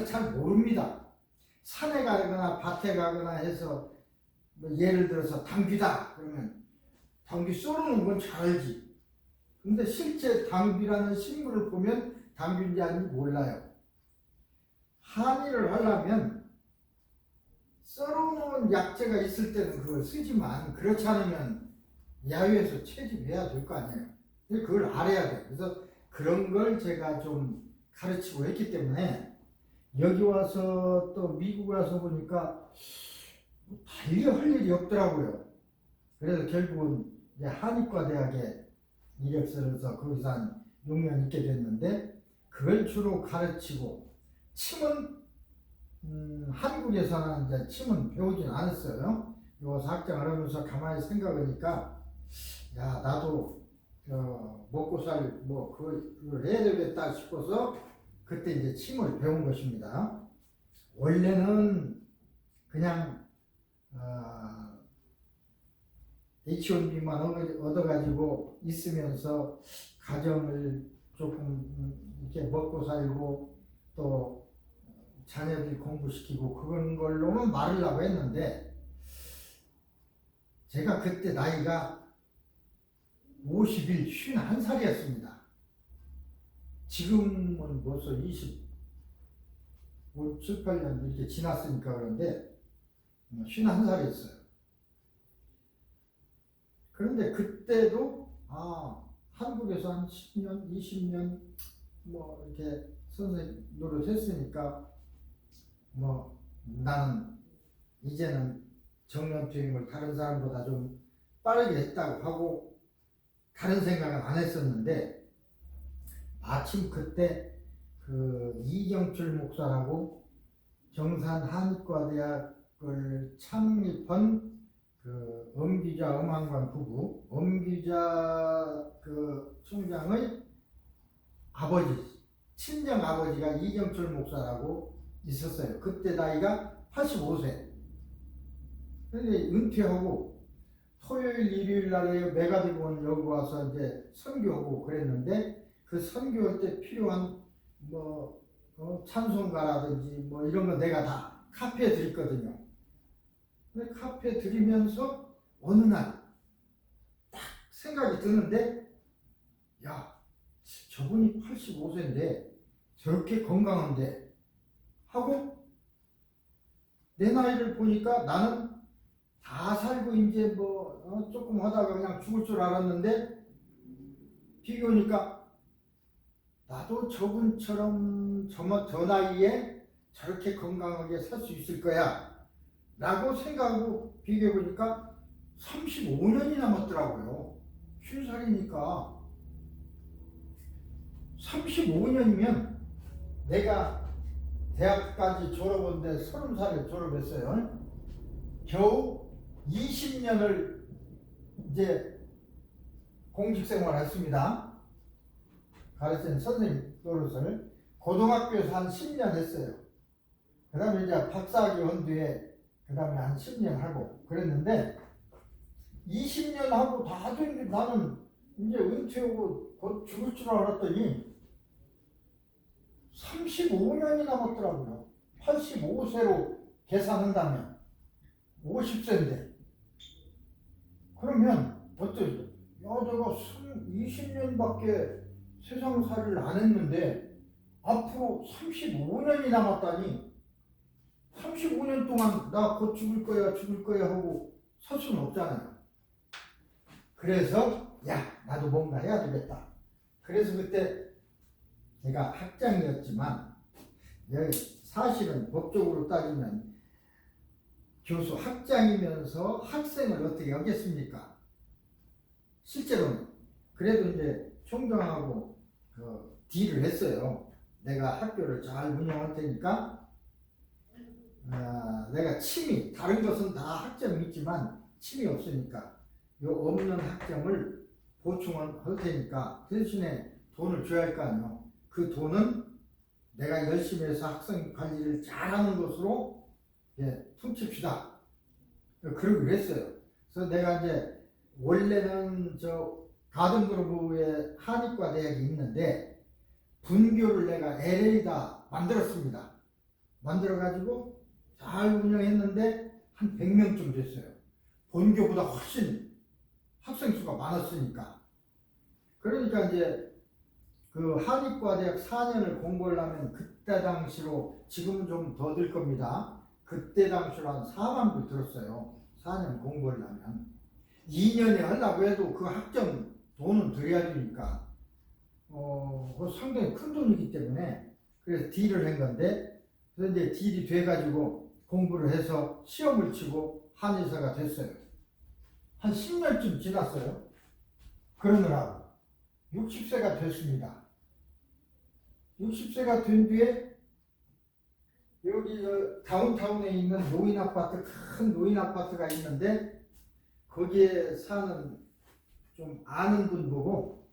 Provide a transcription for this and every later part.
잘 모릅니다. 산에 가거나 밭에 가거나 해서 뭐 예를 들어서 당귀다 그러면 당귀 썰어놓은 건 잘 알지. 근데 실제 당귀라는 식물을 보면 당귀인지 아닌지 몰라요. 한의를 하려면 썰어놓은 약재가 있을 때는 그걸 쓰지만 그렇지 않으면 야외에서 채집해야 될 거 아니에요. 근데 그걸 알아야 돼요. 그래서 그런 걸 제가 좀 가르치고 했기 때문에 여기 와서 또 미국 와서 보니까 달리 할 일이 없더라고요. 그래서 결국은 이제 한의과 대학에 이력서를 써 거기서 한 6년 있게 됐는데 그걸 주로 가르치고 침은 한국에서는 이제 침은 배우진 않았어요. 여기서 학장을 하면서 가만히 생각하니까 야 나도 먹고 살 뭐 그걸 해야 되겠다 싶어서 그때 이제 침을 배운 것입니다. 원래는 그냥 H1B만 얻어가지고 있으면서 가정을 조금 이렇게 먹고 살고 또 자녀들 공부시키고 그런 걸로는 말으려고 했는데 제가 그때 나이가 51, 51살이었습니다. 지금은 벌써 25, 7, 8년 이렇게 지났으니까 그런데 51살이었어요. 그런데 그때도 한국에서 한 10년, 20년 뭐 이렇게 선생님 노릇했으니까 뭐 나는 이제는 정년퇴임을 다른 사람보다 좀 빠르게 했다고 하고 다른 생각은 안 했었는데 마침 그때 그 이경출 목사라고 경산 한의과대학을 창립한 그 엄기자 엄한관 부부, 엄기자 그 총장의 아버지, 친정 아버지가 이경철 목사라고 있었어요. 그때 나이가 85세. 근데 은퇴하고 토요일, 일요일 날에 메가드본 여기 와서 이제 선교하고 그랬는데 그 선교할 때 필요한 뭐 찬송가라든지 뭐 이런 거 내가 다 카페에 드렸거든요. 근데 카페 드리면서 어느 날 딱 생각이 드는데 야 저분이 85세인데 저렇게 건강한데 하고 내 나이를 보니까 나는 다 살고 이제 뭐 조금 하다가 그냥 죽을 줄 알았는데 비교하니까 나도 저분처럼 저 나이에 저렇게 건강하게 살 수 있을 거야 라고 생각하고 비교해보니까 35년이 남았더라고요. 50살이니까 35년이면 내가 대학까지 졸업한데 30살에 졸업했어요. 겨우 20년을 이제 공직생활 했습니다. 가르치는 선생님 노릇을 고등학교에서 한 10년 했어요. 그 다음에 이제 박사학위 한 뒤에 그 다음에 한 10년 하고 그랬는데 20년 하고 다 된 나는 이제 은퇴하고 곧 죽을 줄 알았더니 35년이 남았더라고요. 85세로 계산한다면 50세인데 그러면 어떠죠? 야 내가 20년밖에 세상살이를 안 했는데 앞으로 35년이 남았다니 35년 동안 나 곧 죽을 거야 하고 설 수는 없잖아요. 그래서 야 나도 뭔가 해야 되겠다. 그래서 그때 제가 학장이었지만 여기 사실은 법적으로 따지면 교수 학장이면서 학생을 어떻게 하겠습니까? 실제로는 그래도 이제 총장하고 딜을 했어요. 내가 학교를 잘 운영할 테니까 내가 취미, 다른 것은 다 학점이 있지만 취미 없으니까 요 없는 학점을 보충을 할 테니까 대신에 돈을 줘야 할 거 아니에요. 그 돈은 내가 열심히 해서 학생 관리를 잘하는 것으로 퉁칩시다. 그러기로 했어요. 그래서 내가 이제 원래는 저 가든그로브에 한의과 대학이 있는데 분교를 내가 LA다 만들었습니다. 만들어가지고 잘 운영했는데 한 100명쯤 됐어요. 본교보다 훨씬 학생 수가 많았으니까. 그러니까 이제 그 한의과대학 4년을 공부를 하면 그때 당시로, 지금은 좀 더 들 겁니다. 그때 당시로 한 4만 불 들었어요. 4년 공부를 하면. 2년에 하려고 해도 그 학점 돈은 들여야 되니까 그거 상당히 큰 돈이기 때문에, 그래서 딜을 한 건데, 그래서 이제 딜이 돼가지고 공부를 해서 시험을 치고 한의사가 됐어요. 한 10년쯤 지났어요. 그러느라고 60세가 됐습니다. 60세가 된 뒤에 여기 다운타운에 있는 노인 아파트, 큰 노인 아파트가 있는데, 거기에 사는 좀 아는 분 보고,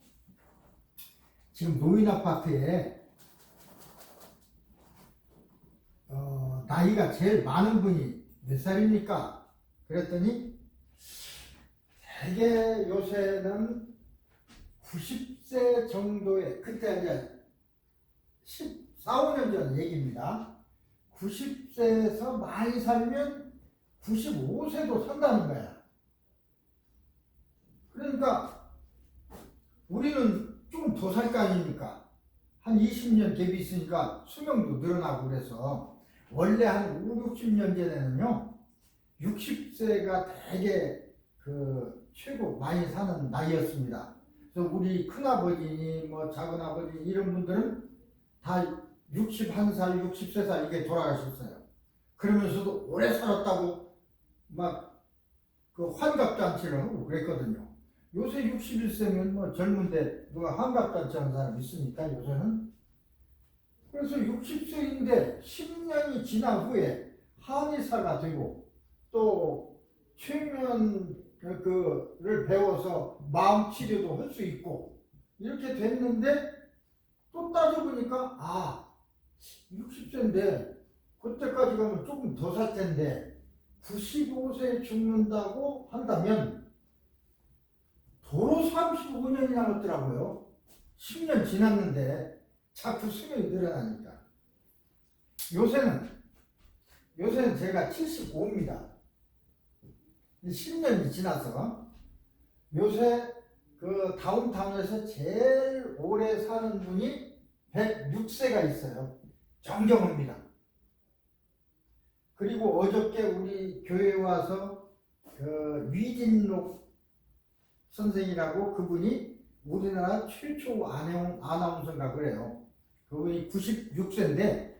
지금 노인 아파트에 나이가 제일 많은 분이 몇 살입니까? 그랬더니 대개 요새는 90세 정도의, 그때 이제 14, 15년 전 얘기입니다. 90세에서 많이 살면 95세도 산다는 거야. 그러니까 우리는 좀 더 살 거 아닙니까? 한 20년 갭이 있으니까 수명도 늘어나고, 그래서 원래 한 5, 60년 전에는요 60세가 되게 그 최고 많이 사는 나이였습니다. 그래서 우리 큰아버지, 뭐 작은아버지 이런 분들은 다 61살, 63살 이게 돌아가셨어요. 그러면서도 오래 살았다고 막 그 환갑잔치를 하고 그랬거든요. 요새 61세면 뭐 젊은데 누가 환갑잔치 하는 사람 있으니까 요새는. 그래서 60세인데 10년이 지난 후에 한의사가 되고, 또 최면 그를 배워서 마음 치료도 할 수 있고 이렇게 됐는데, 또 따져보니까 60세인데 그때까지 가면 조금 더 살 텐데 95세에 죽는다고 한다면 도로 35년이 남았더라고요. 10년 지났는데 자꾸 수명이 늘어나니까. 요새는 제가 75입니다. 10년이 지나서 요새 그 다운타운에서 제일 오래 사는 분이 106세가 있어요. 정경호입니다. 그리고 어저께 우리 교회에 와서 그 위진록 선생이라고, 그분이 우리나라 최초 아나운서인가 그래요. 그분이 96세인데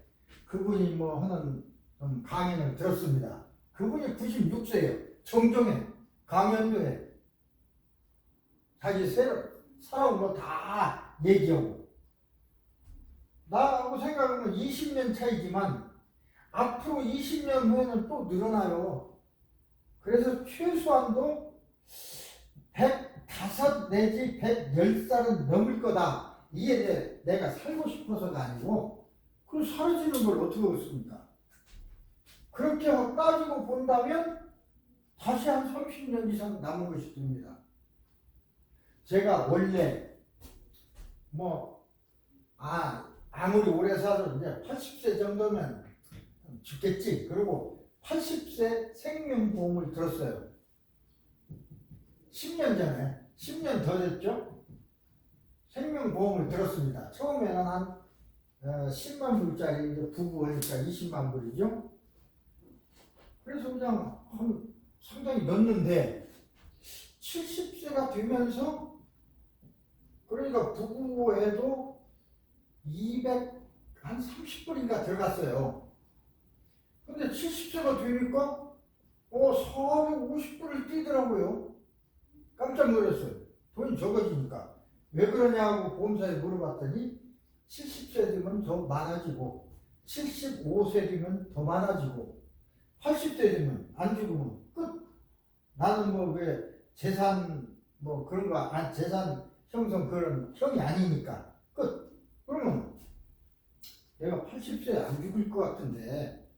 그분이 뭐 하는 좀 강연을 들었습니다. 그분이 96세예요. 정정해, 강연도 해, 자기 살아온 거 다 얘기하고. 나하고 생각하면 20년 차이지만 앞으로 20년 후에는 또 늘어나요. 그래서 최소한도 105 내지 110살은 넘을 거다. 이게 내가 살고 싶어서가 아니고, 그 사라지는 걸 어떻게 하겠습니까? 그렇게 따지고 본다면 다시 한 30년 이상 남은 것이 됩니다. 제가 원래 아무리 오래 살아도 이제 80세 정도면 죽겠지. 그리고 80세 생명보험을 들었어요. 10년 전에, 10년 더 됐죠? 생명보험을 들었습니다. 처음에는 한 10만 불짜리 부부하니까 20만 불이죠. 그래서 그냥 상당히 넣는데 70세가 되면서, 그러니까 부부에도 230불인가 들어갔어요. 근데 70세가 되니까 450불을 뛰더라고요. 깜짝 놀랐어요. 돈이 적어지니까. 왜 그러냐고 보험사에 물어봤더니 70세 되면 더 많아지고, 75세 되면 더 많아지고, 80세 되면 안 죽으면 끝. 나는 왜 재산 그런 거, 재산 형성 그런 형이 아니니까 끝. 그러면 내가 80세에 안 죽을 것 같은데,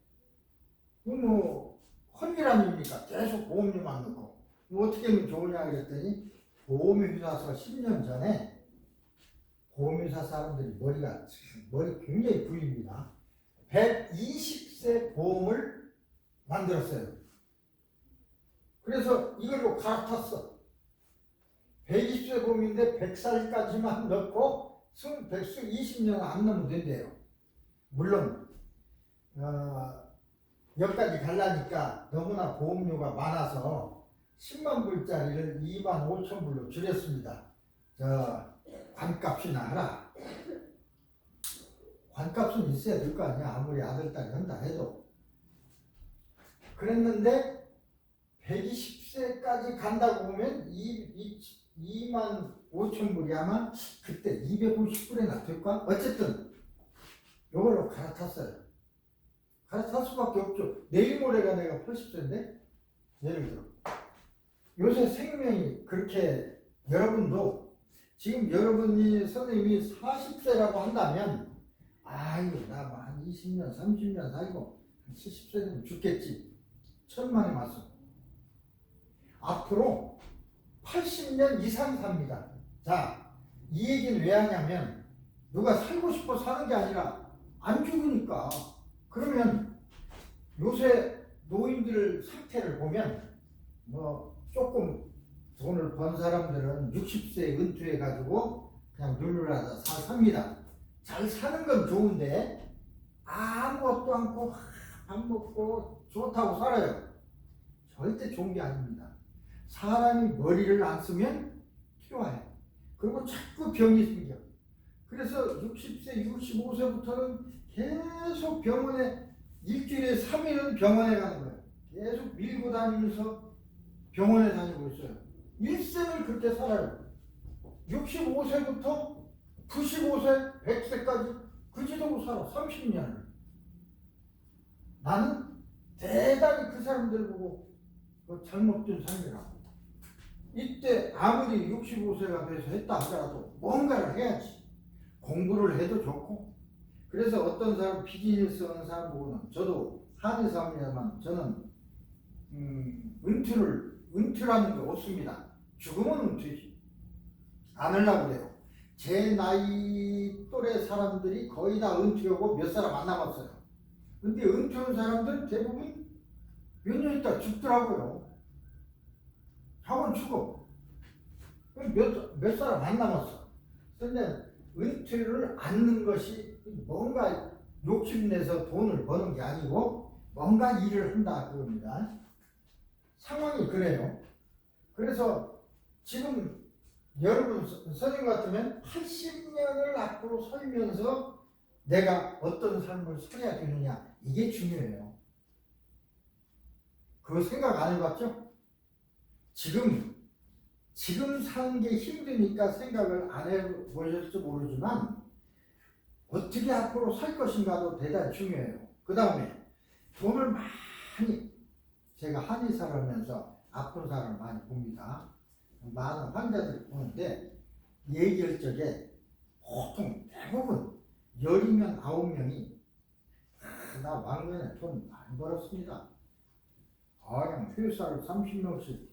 헌일 아닙니까? 계속 보험료만 넣고. 어떻게 하면 좋으냐 그랬더니, 보험회사서 10년 전에 보험회사 사람들이 머리 굉장히 굴립니다. 120세 보험을 만들었어요. 그래서 이걸로 갈아탔어. 120세 보험인데 100살까지만 넣고 120년 안 넣으면 된대요. 물론 여기까지 가려니까 너무나 보험료가 많아서 10만 불짜리를 2만 5천 불로 줄였습니다. 관값이나 하라. 관값은 있어야 될 거 아니야. 아무리 아들, 딸이 한다 해도. 그랬는데 120세까지 간다고 보면 2만 5천 불이 아마 그때 250불에나 될까? 어쨌든 이걸로 갈아탔어요. 갈아탈 수밖에 없죠. 내일 모레가 내가 80세인데 예를 들어 요새 생명이 그렇게 여러분도 지금 여러분이 선생님이 40세라고 한다면 아이고 나 한 20년 30년 살고 70세 되면 죽겠지. 천만의 말씀. 앞으로 80년 이상 삽니다. 자, 이 얘기는 왜 하냐면 누가 살고 싶어 사는 게 아니라 안 죽으니까. 그러면 요새 노인들 상태를 보면 뭐 조금 돈을 번 사람들은 60세에 은퇴해 가지고 그냥 룰루라다 삽니다. 잘 사는 건 좋은데 아무것도 않고 밥 먹고 좋다고 살아요. 절대 좋은 게 아닙니다. 사람이 머리를 안 쓰면 필요해. 그리고 자꾸 병이 생겨. 그래서 60세, 65세부터는 계속 병원에 일주일에 3일은 병원에 가는 거예요. 계속 밀고 다니면서 병원에 다니고 있어요. 일생을 그렇게 살아요. 65세부터 95세, 100세까지 그 지도로 살아. 30년을. 나는 대단히 그 사람들 보고 잘못된 삶이라고. 이때 아무리 65세가 돼서 했다 하더라도 뭔가를 해야지. 공부를 해도 좋고. 그래서 어떤 사람 비즈니스 하는 사람 보고는 저도 한의사입니다만 저는 은퇴라는 게 없습니다. 죽으면 은퇴지. 안 하려고 그래요. 제 나이 또래 사람들이 거의 다 은퇴하고 몇 사람 안 남았어요. 근데 은퇴한 사람들 대부분 몇 년 있다 죽더라고요. 학원 죽어. 몇 사람 안 남았어. 근데 은퇴를 않는 것이 뭔가 욕심내서 돈을 버는 게 아니고 뭔가 일을 한다 그겁니다. 상황이 그래요. 그래서 지금 여러분 선생님 같으면 80년을 앞으로 살면서 내가 어떤 삶을 살아야 되느냐 이게 중요해요. 그거 생각 안 해봤죠? 지금 사는 게 힘드니까 생각을 안 해보셨을지 모르지만 어떻게 앞으로 살 것인가도 대단히 중요해요. 그 다음에 돈을 많이 제가 한의사를 하면서 아픈 사람을 많이 봅니다. 많은 환자들이 보는데 얘기할 적에 보통 대부분 10이면 9명이 나 왕년에 돈 많이 벌었습니다. 그냥 회사를 30명씩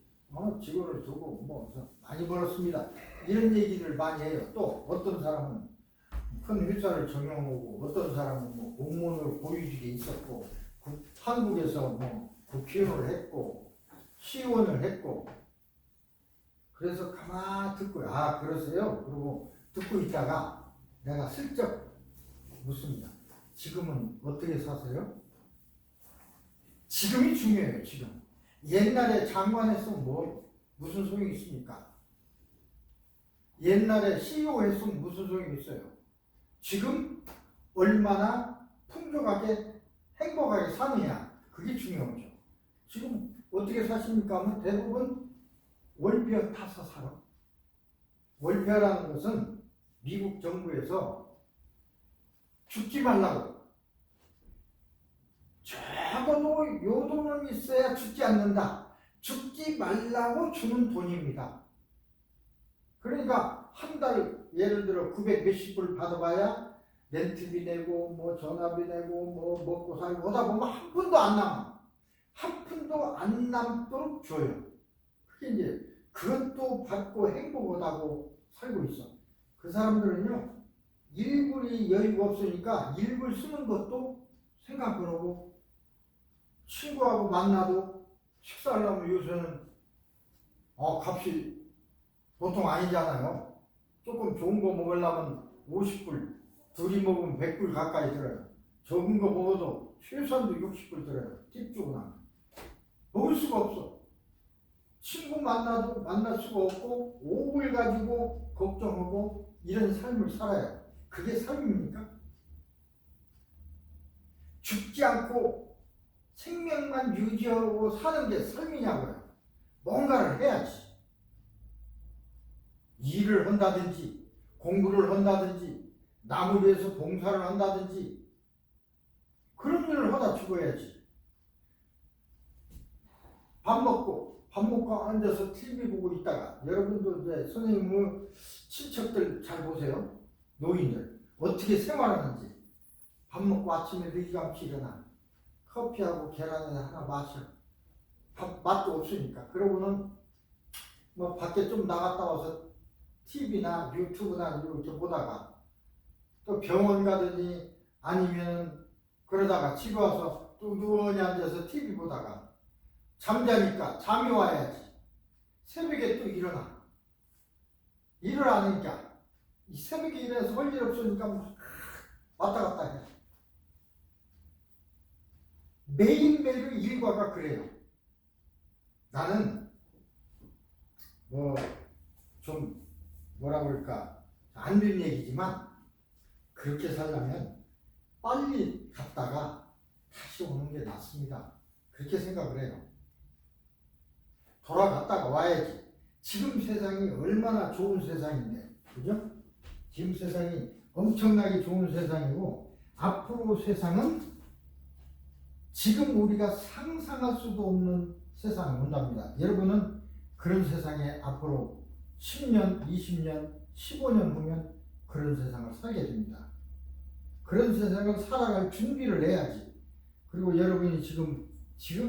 직원을 두고 뭐 많이 벌었습니다. 이런 얘기를 많이 해요. 또 어떤 사람은 큰 회사를 정형하고 어떤 사람은 뭐 공무원으로 고위직에 있었고 한국에서 뭐 국회의원을 했고 시의원을 했고 그래서 가만히 듣고 그러세요? 그리고 듣고 있다가 내가 슬쩍 묻습니다. 지금은 어떻게 사세요? 지금이 중요해요. 지금 옛날에 장관 했으면 무슨 소용이 있습니까? 옛날에 CEO 했으면 무슨 소용이 있어요? 지금 얼마나 풍족하게 행복하게 사느냐 그게 중요하죠. 지금 어떻게 사십니까 하면 대부분 월별 타서 살아. 월별라는 것은 미국 정부에서 죽지 말라고 적어도 요 돈은 있어야 죽지 않는다. 죽지 말라고 주는 돈입니다. 그러니까 한 달 예를 들어 900 몇십 불 받아봐야 렌트비 내고 뭐 전화비 내고 뭐 먹고 살고 하다 보면 한 푼도 안 남아. 한 푼도 안 남도록 줘요. 그게 이제 그것도 받고 행복하다고 살고 있어. 그 사람들은요 1불이 여유가 없으니까 1불 쓰는 것도 생각을 하고 친구하고 만나도 식사를 하면 요새는 값이 보통 아니잖아요. 조금 좋은 거 먹으려면 50불, 둘이 먹으면 100불 가까이 들어요. 적은 거 먹어도 최소한도 60불 들어요. 팁 주고 나면. 먹을 수가 없어. 친구 만나도 만날 수가 없고 5불 가지고 걱정하고 이런 삶을 살아요. 그게 삶입니까? 죽지 않고 생명만 유지하고 사는 게 삶이냐고요. 뭔가를 해야지. 일을 한다든지 공부를 한다든지 남을 위해서 봉사를 한다든지 그런 일을 하다 죽어야지. 밥 먹고 앉아서 TV 보고 있다가 여러분도 이제 선생님의 친척들 잘 보세요. 노인들 어떻게 생활하는지. 밥 먹고 아침에 늦게감치 일어나 커피하고 계란을 하나 마셔. 맛도 없으니까. 그러고는 뭐 밖에 좀 나갔다 와서 TV나 유튜브나 이렇게 보다가 또 병원 가더니 아니면 그러다가 집에 와서 또 누워니 앉아서 TV 보다가 잠자니까 잠이 와야지. 새벽에 또 일어나. 일을 안 하니까 이 새벽에 일어나서 할 일 없으니까 막 왔다 갔다 해. 매일매일 일과가 그래요. 나는 좀 뭐라 그럴까 안 되는 얘기지만 그렇게 살려면 빨리 갔다가 다시 오는 게 낫습니다. 그렇게 생각을 해요. 돌아갔다가 와야지. 지금 세상이 얼마나 좋은 세상인데, 그죠? 지금 세상이 엄청나게 좋은 세상이고 앞으로 세상은 지금 우리가 상상할 수도 없는 세상이 온답니다. 여러분은 그런 세상에 앞으로 10년, 20년, 15년 후면 그런 세상을 살게 됩니다. 그런 세상을 살아갈 준비를 해야지. 그리고 여러분이 지금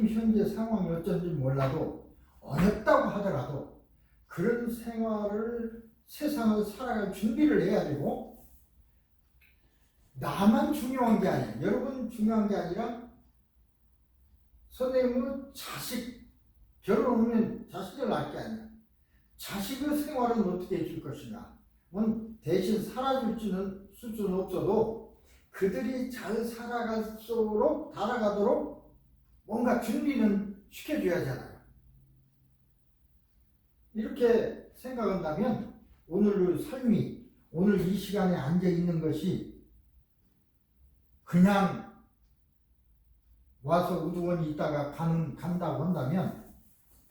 현재 상황이 어쩐지 몰라도 어렵다고 하더라도 그런 세상을 살아갈 준비를 해야 되고 나만 중요한 게 아니야. 여러분 중요한 게 아니라 선생님은 자식, 결혼하면 자식을 낳을 게 아니야. 자식의 생활은 어떻게 해줄 것인가. 대신 살아줄 수는 없어도 그들이 잘 살아가도록 뭔가 준비는 시켜줘야 하잖아요. 이렇게 생각한다면 오늘 삶이, 오늘 이 시간에 앉아 있는 것이 그냥 와서 우두원이 있다가 간다고 한다면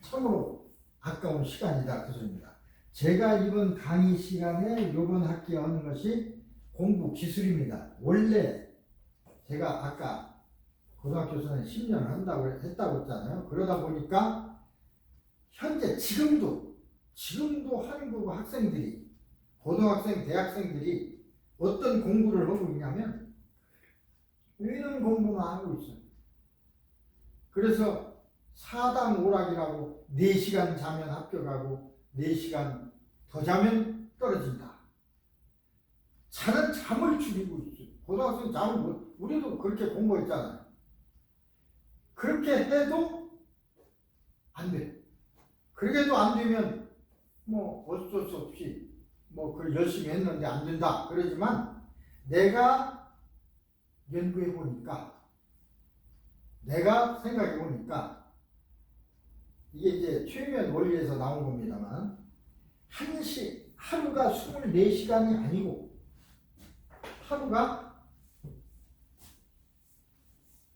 참으로 아까운 시간이다 그 소리입니다. 제가 이번 강의 시간에 이번 학기에 하는 것이 공부 기술입니다. 원래 제가 아까 고등학교에서는 10년을 했다고 했잖아요. 그러다 보니까 현재 지금도 한국 학생들이 고등학생, 대학생들이 어떤 공부를 하고 있냐면 이런 공부만 하고 있어요. 그래서 사당 오락이라고 4시간 자면 합격하고 4시간 더 자면 떨어진다. 자는 잠을 줄이고 있어요. 고등학생 잠을 우리도 그렇게 공부했잖아요. 그렇게 해도 안 돼. 그렇게도 안 되면 뭐 어쩔 수 없이 열심히 했는데 안 된다. 그러지만 내가 연구해 보니까 내가 생각해 보니까 이게 이제 최면 원리에서 나온 겁니다만 하루가 24시간이 아니고 하루가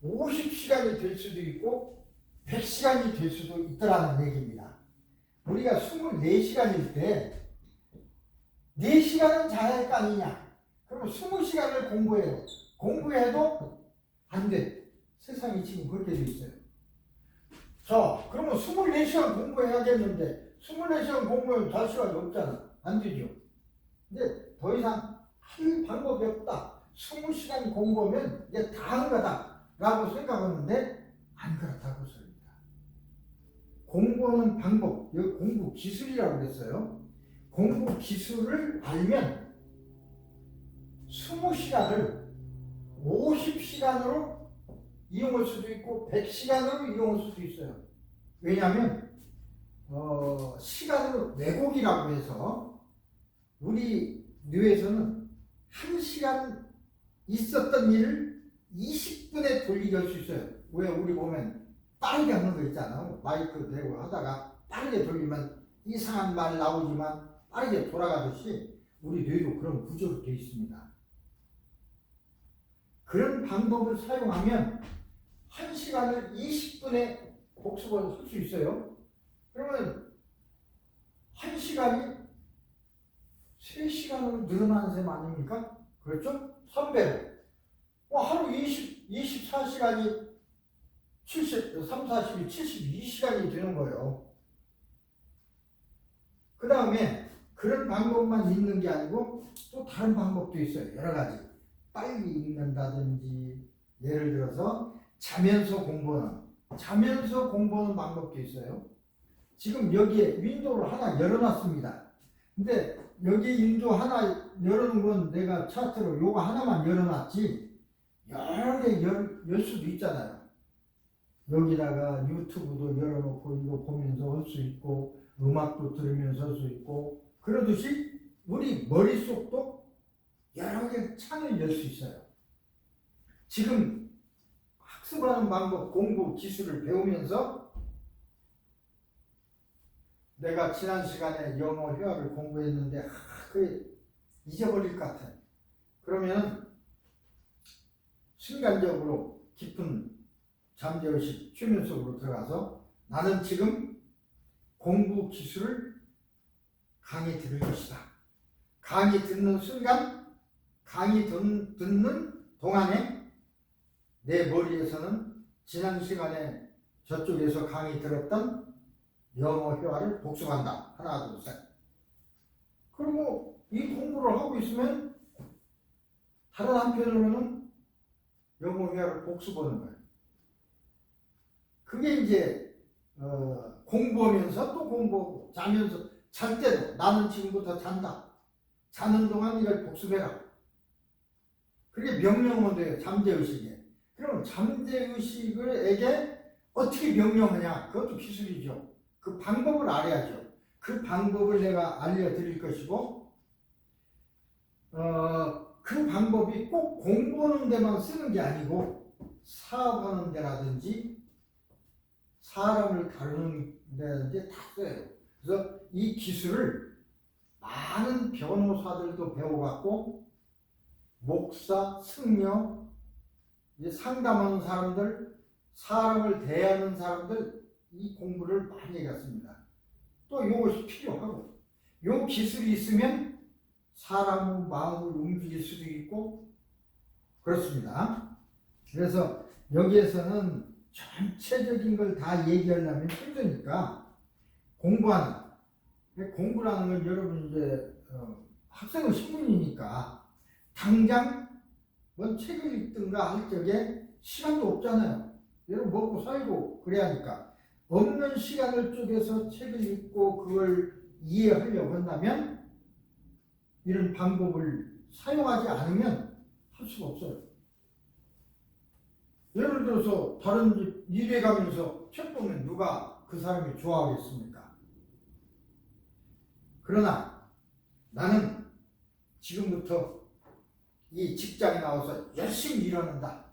50시간이 될 수도 있고 100시간이 될 수도 있더라는 얘기입니다. 우리가 24시간일 때 4시간은 자야 할 거 아니냐. 그러면 20시간을 공부해요. 공부해도 안 돼. 세상이 지금 그렇게 돼 있어요. 자, 그러면 24시간 공부해야겠는데 24시간 공부하면 잘 시간이 없잖아. 안 되죠. 근데 더 이상 할 방법이 없다. 20시간 공부하면 이제 다 한 거다 라고 생각하는데 안 그렇다고 소리입니다. 공부하는 방법, 여기 공부 기술이라고 그랬어요. 공부 기술을 알면 20시간을 50시간으로 이용할 수도 있고 100시간으로 이용할 수도 있어요. 왜냐하면 시간으로 왜곡이라고 해서 우리 뇌에서는 1시간 있었던 일을 20분에 돌리게 할 수 있어요. 왜 우리 보면 빠르게 하는 거 있잖아요. 마이크 대고 하다가 빠르게 돌리면 이상한 말 나오지만 빠르게 돌아가듯이 우리 뇌도 그런 구조로 되어 있습니다. 그런 방법을 사용하면 1시간을 20분에 복습을 할 수 있어요. 그러면 1시간이 3시간으로 늘어나는 셈 아닙니까? 그렇죠? 3배로. 하루 24시간이 3, 40이 72시간이 되는 거예요. 그 다음에 그런 방법만 있는 게 아니고 또 다른 방법도 있어요. 여러 가지. 빨리 읽는다든지, 예를 들어서 자면서 공부하는 방법도 있어요. 지금 여기에 윈도우를 하나 열어놨습니다. 근데 여기 윈도우 하나 열어놓은 건 내가 차트로 요거 하나만 열어놨지 여러 개 열 수도 있잖아요. 여기다가 유튜브도 열어놓고 이거 보면서 할 수 있고 음악도 들으면서 할 수 있고 그러듯이 우리 머릿속도 여러 개 창을 열 수 있어요. 지금 학습하는 방법, 공부 기술을 배우면서 내가 지난 시간에 영어 회화를 공부했는데 그 잊어버릴 것 같아요. 그러면 순간적으로 깊은 잠재의식, 최면 속으로 들어가서 나는 지금 공부 기술을 강의 들을 것이다. 강의 듣는 순간, 강의 듣는 동안에 내 머리에서는 지난 시간에 저쪽에서 강의 들었던 영어 회화를 복습한다. 하나, 둘, 셋. 그리고 이 공부를 하고 있으면 다른 한편으로는 영어 회화를 복습하는 거예요. 그게 이제 공부하면서 또 공부하고 자면서 잘 때도 나는 지금부터 잔다. 자는 동안 이걸 복습해라. 그게 명령어면 돼요. 잠재의식에. 그럼 잠재의식에게 어떻게 명령하냐? 그것도 기술이죠. 그 방법을 알아야죠. 그 방법을 내가 알려드릴 것이고 그 방법이 꼭 공부하는 데만 쓰는 게 아니고 사업하는 데라든지 사람을 다루는 데라든지 다 써요. 그래서 이 기술을 많은 변호사들도 배워갖고 목사, 승려, 상담하는 사람들, 사람을 대하는 사람들 이 공부를 많이 해갔습니다. 또 이것이 필요하고 이 기술이 있으면 사람의 마음을 움직일 수도 있고 그렇습니다. 그래서 여기에서는 전체적인 걸 다 얘기하려면 힘드니까 공부라는 건 여러분 이제 학생은 신분이니까 당장 뭔 책을 읽든가 할 적에 시간도 없잖아요. 여러분 먹고 살고 그래야 하니까 없는 시간을 쪼개서 책을 읽고 그걸 이해하려고 한다면 이런 방법을 사용하지 않으면 할 수가 없어요. 예를 들어서 다른 집 일해 가면서 책 보면 누가 그 사람이 좋아하겠습니까? 그러나 나는 지금부터 이 직장에 나와서 열심히 일하는다.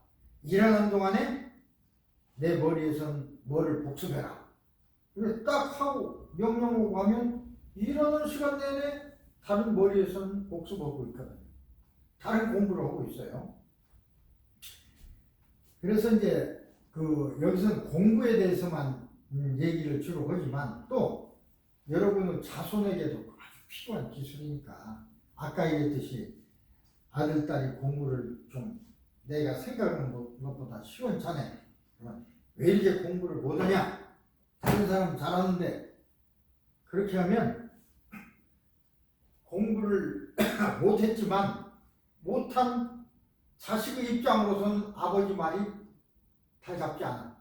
일하는 동안에 내 머리에선 뭐를 복습해라. 그래서 딱 하고 명령 오고 하면 일하는 시간 내내 다른 머리에선 복습하고 있거든요. 다른 공부를 하고 있어요. 그래서 이제 여기서는 공부에 대해서만 얘기를 주로 하지만 또 여러분은 자손에게도 아주 필요한 기술이니까 아까 얘기했듯이 아들, 딸이 공부를 좀 내가 생각하는 것보다 시원찮네. 왜 이렇게 공부를 못하냐? 다른 사람 잘하는데 그렇게 하면 공부를 못했지만 못한 자식의 입장으로서는 아버지 말이 달갑지 않아.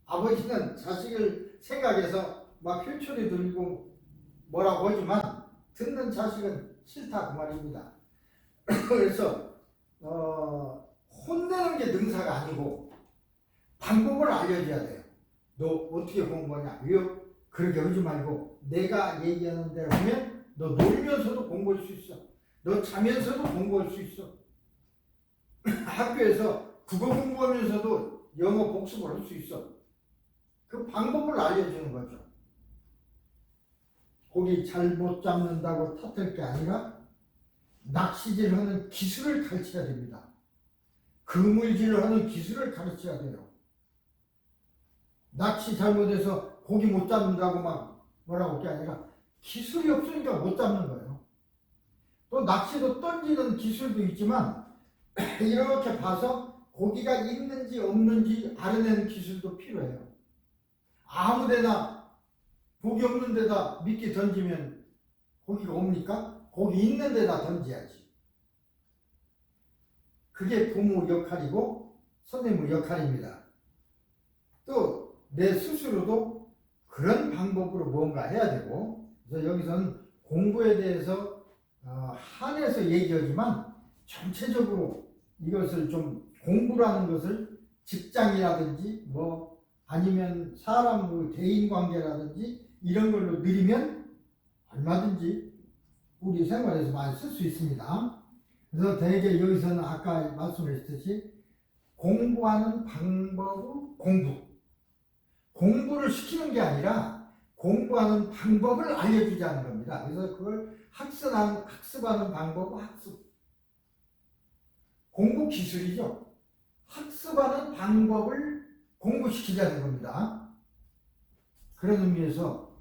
아버지는 자식을 생각해서 막 휠초리 들고 뭐라고 하지만 듣는 자식은 싫다 그 말입니다. 그래서 혼내는 게 능사가 아니고 방법을 알려줘야 돼요. 너 어떻게 공부하냐? 왜요? 그렇게 하지 말고 내가 얘기하는 대로 하면 너 놀면서도 공부할 수 있어. 너 자면서도 공부할 수 있어. 학교에서 국어 공부하면서도 영어 복습을 할 수 있어. 그 방법을 알려주는 거죠. 고기 잘못 잡는다고 탓할 게 아니라 낚시질하는 기술을 가르쳐야 됩니다. 그물질하는 기술을 가르쳐야 돼요. 낚시 잘못해서 고기 못 잡는다고 막 뭐라고 할 게 아니라 기술이 없으니까 못 잡는 거예요. 또 낚시도 던지는 기술도 있지만 이렇게 봐서 고기가 있는지 없는지 알아내는 기술도 필요해요. 아무데나 고기 없는 데다 미끼 던지면 고기가 옵니까? 고기 있는 데다 던져야지. 그게 부모 역할이고 선생님 역할입니다. 또 내 스스로도 그런 방법으로 뭔가 해야 되고, 그래서 여기서는 공부에 대해서 한해서 얘기하지만 전체적으로 이것을 좀 공부라는 것을 직장이라든지 뭐 아니면 사람 뭐 대인관계라든지 이런 걸로 늘리면 얼마든지 우리 생활에서 많이 쓸 수 있습니다. 그래서 대개 여기서는 아까 말씀하셨듯이 공부하는 방법은 공부를 시키는 게 아니라 공부하는 방법을 알려주자는 겁니다. 그래서 그걸 학습하는 방법은 학습. 공부 기술이죠. 학습하는 방법을 공부시키자는 겁니다. 그런 의미에서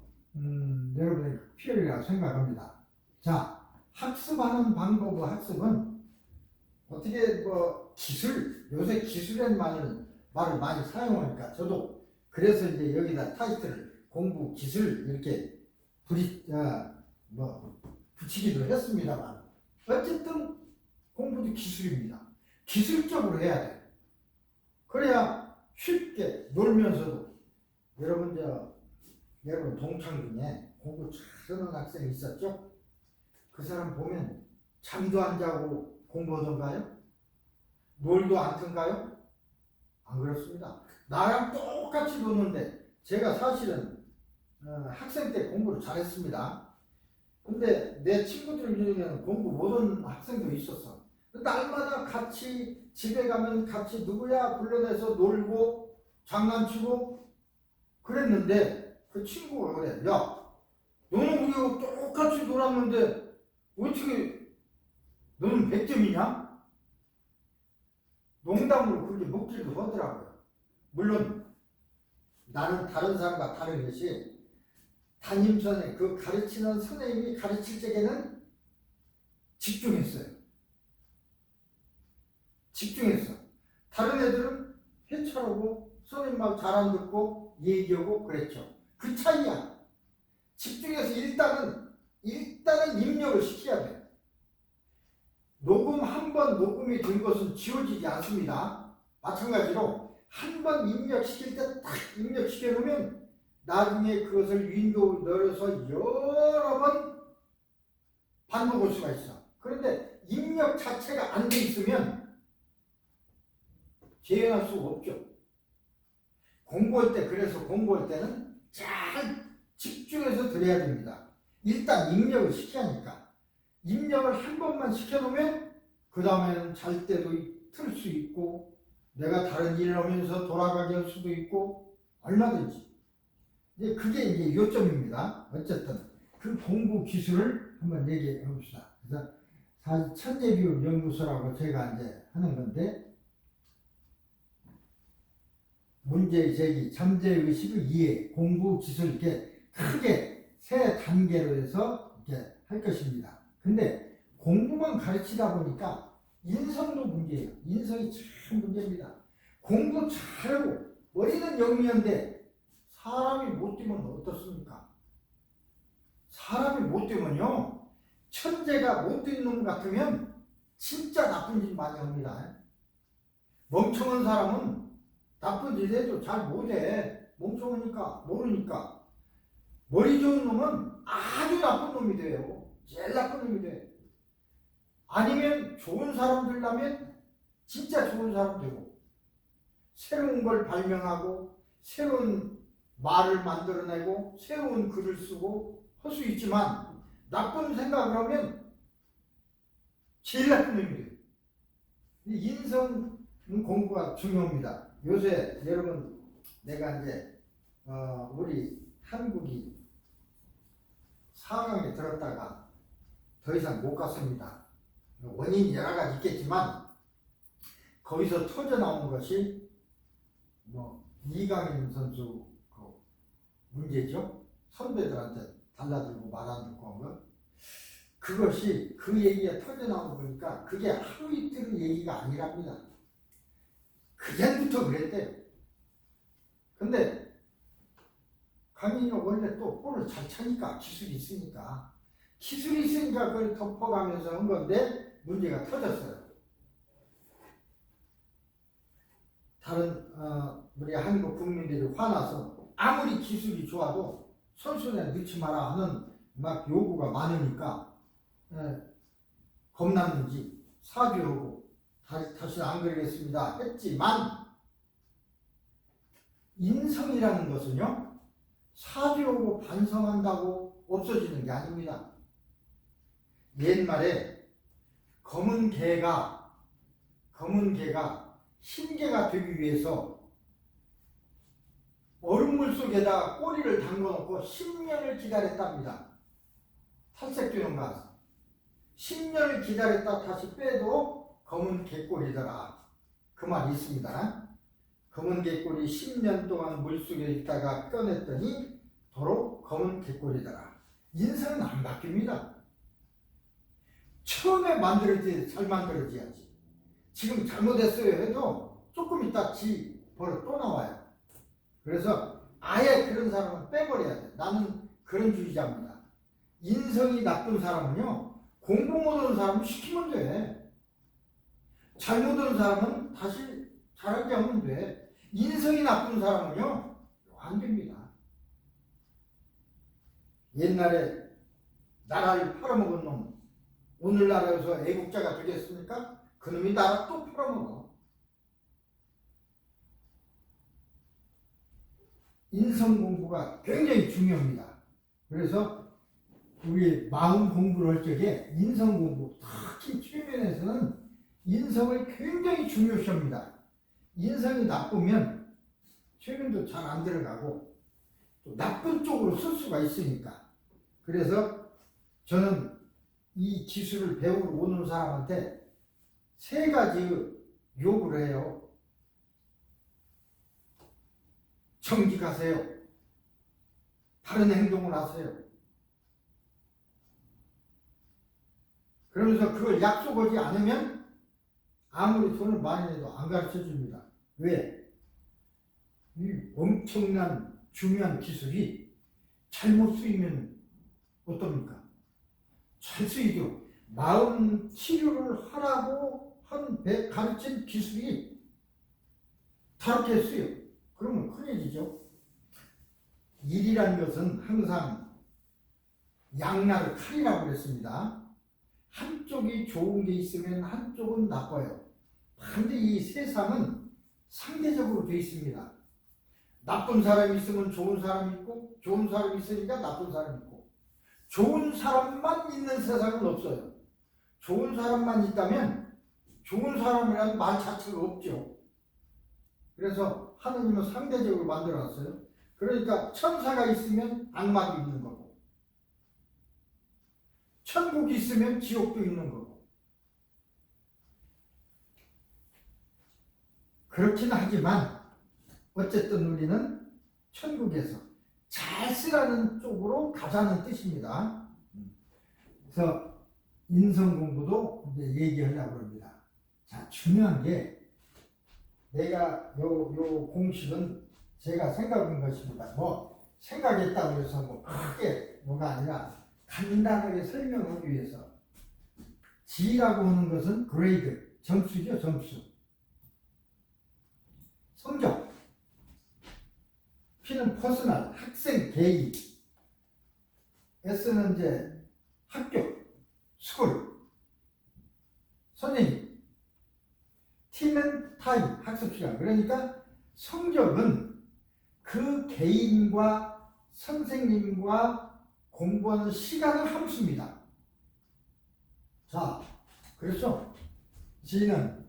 여러분의 필요하다고 생각합니다. 자, 학습하는 방법의 학습은 어떻게 기술, 요새 기술이라는 말을 많이 사용하니까 저도 그래서 이제 여기다 타이틀을 공부 기술 이렇게 붙이기도 했습니다만 어쨌든 공부도 기술입니다. 기술적으로 해야 돼. 그래야 쉽게 놀면서도 여러분 동창 중에 공부 잘하는 학생이 있었죠? 그 사람 보면 잠도 안 자고 공부하던가요? 놀도 안 튼가요? 안 그렇습니다. 나랑 똑같이 노는데 제가 사실은 학생 때 공부를 잘했습니다. 근데 내 친구들 중에는 공부 못하는 학생도 있었어. 날마다 같이 집에 가면 같이 누구야 불러내서 놀고 장난치고 그랬는데 그 친구가 그래. 야, 너는 우리하고 똑같이 놀았는데 어떻게 너는 100점이냐? 농담으로 그렇게 묻기도 하더라고요. 물론 나는 다른 사람과 다른 것이 담임선생님, 그 가르치는 선생님이 가르칠 적에는 집중했어요. 다른 애들은 해처라고 선생님 말 잘 안 듣고 얘기하고 그랬죠. 그 차이야. 집중해서 일단은 입력을 시켜야 돼. 한 번 녹음이 된 것은 지워지지 않습니다. 마찬가지로 한 번 입력시킬 때 딱 입력시켜 놓으면 나중에 그것을 윈도우 넣어서 여러 번 반복할 수가 있어. 그런데 입력 자체가 안 돼 있으면 재현할 수가 없죠. 그래서 공부할 때는 잘 집중해서 들어야 됩니다. 일단 입력을 시켜야 하니까. 입력을 한 번만 시켜놓으면 그 다음에는 잘 때도 틀 수 있고 내가 다른 일을 하면서 돌아가게 할 수도 있고 얼마든지. 그게 이제 요점입니다. 어쨌든 그 공부 기술을 한번 얘기해 봅시다. 그래서 사실 천재교육 연구소라고 제가 이제 하는 건데 문제 제기, 잠재의식의 이해, 공부 기술 이렇게 크게 세 단계로 해서 이렇게 할 것입니다. 근데 공부만 가르치다 보니까 인성도 문제예요. 인성이 참 문제입니다. 공부 잘하고 머리는 영리한데 사람이 못되면 어떻습니까? 사람이 못되면요 천재가 못된 놈 같으면 진짜 나쁜 짓 많이 합니다. 멍청한 사람은 나쁜 짓 해도 잘 못해. 멍청하니까 모르니까. 머리 좋은 놈은 아주 나쁜 놈이 돼요. 제일 나쁜 놈이 돼. 아니면 좋은 사람들라면 진짜 좋은 사람 되고 새로운 걸 발명하고 새로운 말을 만들어내고 새로운 글을 쓰고 할 수 있지만 나쁜 생각을 하면 제일 나쁜 놈이 돼요. 인성 공부가 중요합니다. 요새 여러분 내가 이제 우리 한국이 4강에 들었다가 더 이상 못 갔습니다. 원인이 여러 가지 있겠지만 거기서 터져 나온 것이 이강인 선수 그 문제죠. 선배들한테 달라들고 말 안 듣고 한 거. 그것이 그 얘기가 터져 나온 거 보니까 그게 하루 이틀 얘기가 아니랍니다. 그전부터 그랬대요. 근데 강인이가 원래 또 볼을 잘 차니까 기술이 있으니까 그걸 덮어가면서 한 건데 문제가 터졌어요. 다른 우리 한국 국민들이 화나서 아무리 기술이 좋아도 선수에 넣지 마라 하는 막 요구가 많으니까 겁났는지 사죄하고 다시 안 그러겠습니다 했지만 인성이라는 것은요 사죄하고 반성한다고 없어지는 게 아닙니다. 옛말에 검은 개가 흰개가 되기 위해서 얼음물 속에다 꼬리를 담궈놓고 10년을 기다렸답니다. 탈색되는 거 10년을 기다렸다 다시 빼도 검은 개꼬리더라. 그 말이 있습니다. 검은 개꼬리 10년 동안 물속에 있다가 꺼냈더니 도로 검은 개꼬리더라. 인생은 안 바뀝니다. 처음에 만들어야지 잘 만들어져야지. 지금 잘못했어요 해도 조금 있다 지 버릇 또 나와요. 그래서 아예 그런 사람은 빼버려야 돼. 나는 그런 주의자입니다. 인성이 나쁜 사람은요 공부 못하는 사람은 시키면 돼. 잘못하는 사람은 다시 잘하게 하면 돼. 인성이 나쁜 사람은요 안 됩니다. 옛날에 나라를 팔아먹은 놈 오늘날에서 애국자가 되겠습니까? 그놈이 나라 또 팔아먹어. 인성 공부가 굉장히 중요합니다. 그래서 우리 마음 공부를 할 적에 인성 공부, 특히 최면에서는 인성을 굉장히 중요시합니다. 인성이 나쁘면 최면도 잘 안 들어가고 또 나쁜 쪽으로 쓸 수가 있으니까. 그래서 저는 이 기술을 배우러 오는 사람한테 3가지 요구를 해요. 정직하세요. 바른 행동을 하세요. 그러면서 그걸 약속하지 않으면 아무리 돈을 많이 내도 안 가르쳐 줍니다. 왜? 이 엄청난 중요한 기술이 잘못 쓰이면 어떻습니까? 잘 쓰이도록 마음 치료를 하라고 가르친 기술이 다르게 쓰여. 그러면 큰일이죠. 일이라는 것은 항상 양날의 칼이라고 그랬습니다. 한쪽이 좋은 게 있으면 한쪽은 나빠요. 반드시 이 세상은 상대적으로 되어 있습니다. 나쁜 사람이 있으면 좋은 사람이 있고 좋은 사람이 있으니까 나쁜 사람이 있고 좋은 사람만 있는 세상은 없어요. 좋은 사람만 있다면 좋은 사람이라는 말 자체가 없죠. 그래서 하느님은 상대적으로 만들어놨어요. 그러니까 천사가 있으면 악마도 있는 거고 천국이 있으면 지옥도 있는 거고 그렇긴 하지만 어쨌든 우리는 천국에서 잘 쓰라는 쪽으로 가자는 뜻입니다. 그래서 인성 공부도 이제 얘기하려고 합니다. 자, 중요한 게 내가 요 공식은 제가 생각한 것입니다. 뭐 생각했다고 해서 뭐 크게 뭐가 아니라 간단하게 설명하기 위해서 G라고 하는 것은 그레이드, 점수죠, 점수. 성적. P는 퍼스널, 학생, 개인. S는 이제 학교, 스쿨, 선생님. T 타임, 학습 시간. 그러니까 성적은 그 개인과 선생님과 공부하는 시간을 함수입니다. 자, 그렇죠? G는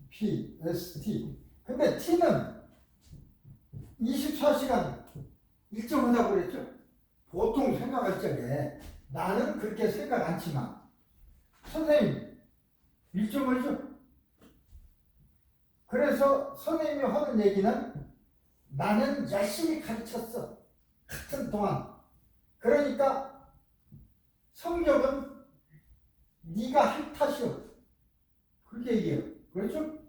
P, S, T. 근데 T는 24시간 일정하다고 그랬죠? 보통 생각할 적에 나는 그렇게 생각 않지만 선생님 일정하죠? 그래서 선생님이 하는 얘기는 나는 열심히 가르쳤어. 같은 동안. 그러니까 성적은 네가 할 탓이요. 그렇게 얘기해요. 그렇죠?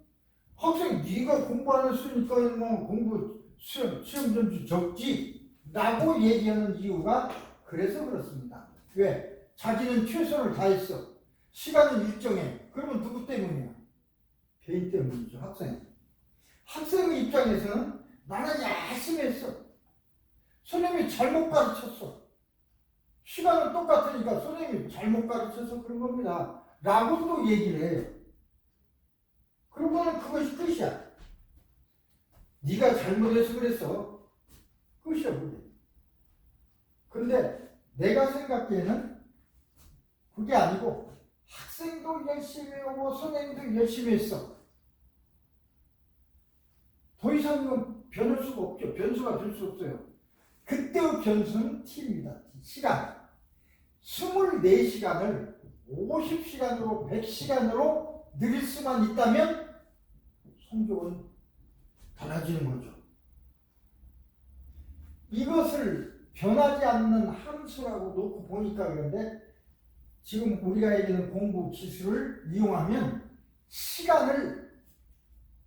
학생 네가 공부하는 수니까 뭐 공부 시험 점수 적지 라고 얘기하는 이유가 그래서 그렇습니다. 왜? 자기는 최선을 다했어. 시간은 일정해. 그러면 누구 때문이야? 개인 때문이죠. 학생. 학생의 입장에서는 나는 열심히 했어. 선생님이 잘못 가르쳤어. 시간은 똑같으니까 선생님이 잘못 가르쳐서 그런 겁니다. 라고 또 얘기를 해요. 그러면 그것이 끝이야. 네가 잘못해서 그랬어. 끝이야, 그게. 근데 내가 생각기에는 그게 아니고 학생도 열심히 하고 선생님도 열심히 했어. 더 이상은 변할 수가 없죠. 변수가 될 수 없어요. 그때의 변수는 T입니다. 시간. 24시간을 50시간으로 100시간으로 늘릴 수만 있다면 성적은 달라지는 거죠. 이것을 변하지 않는 함수라고 놓고 보니까 그런데 지금 우리가 얘기하는 공부 기술을 이용하면 시간을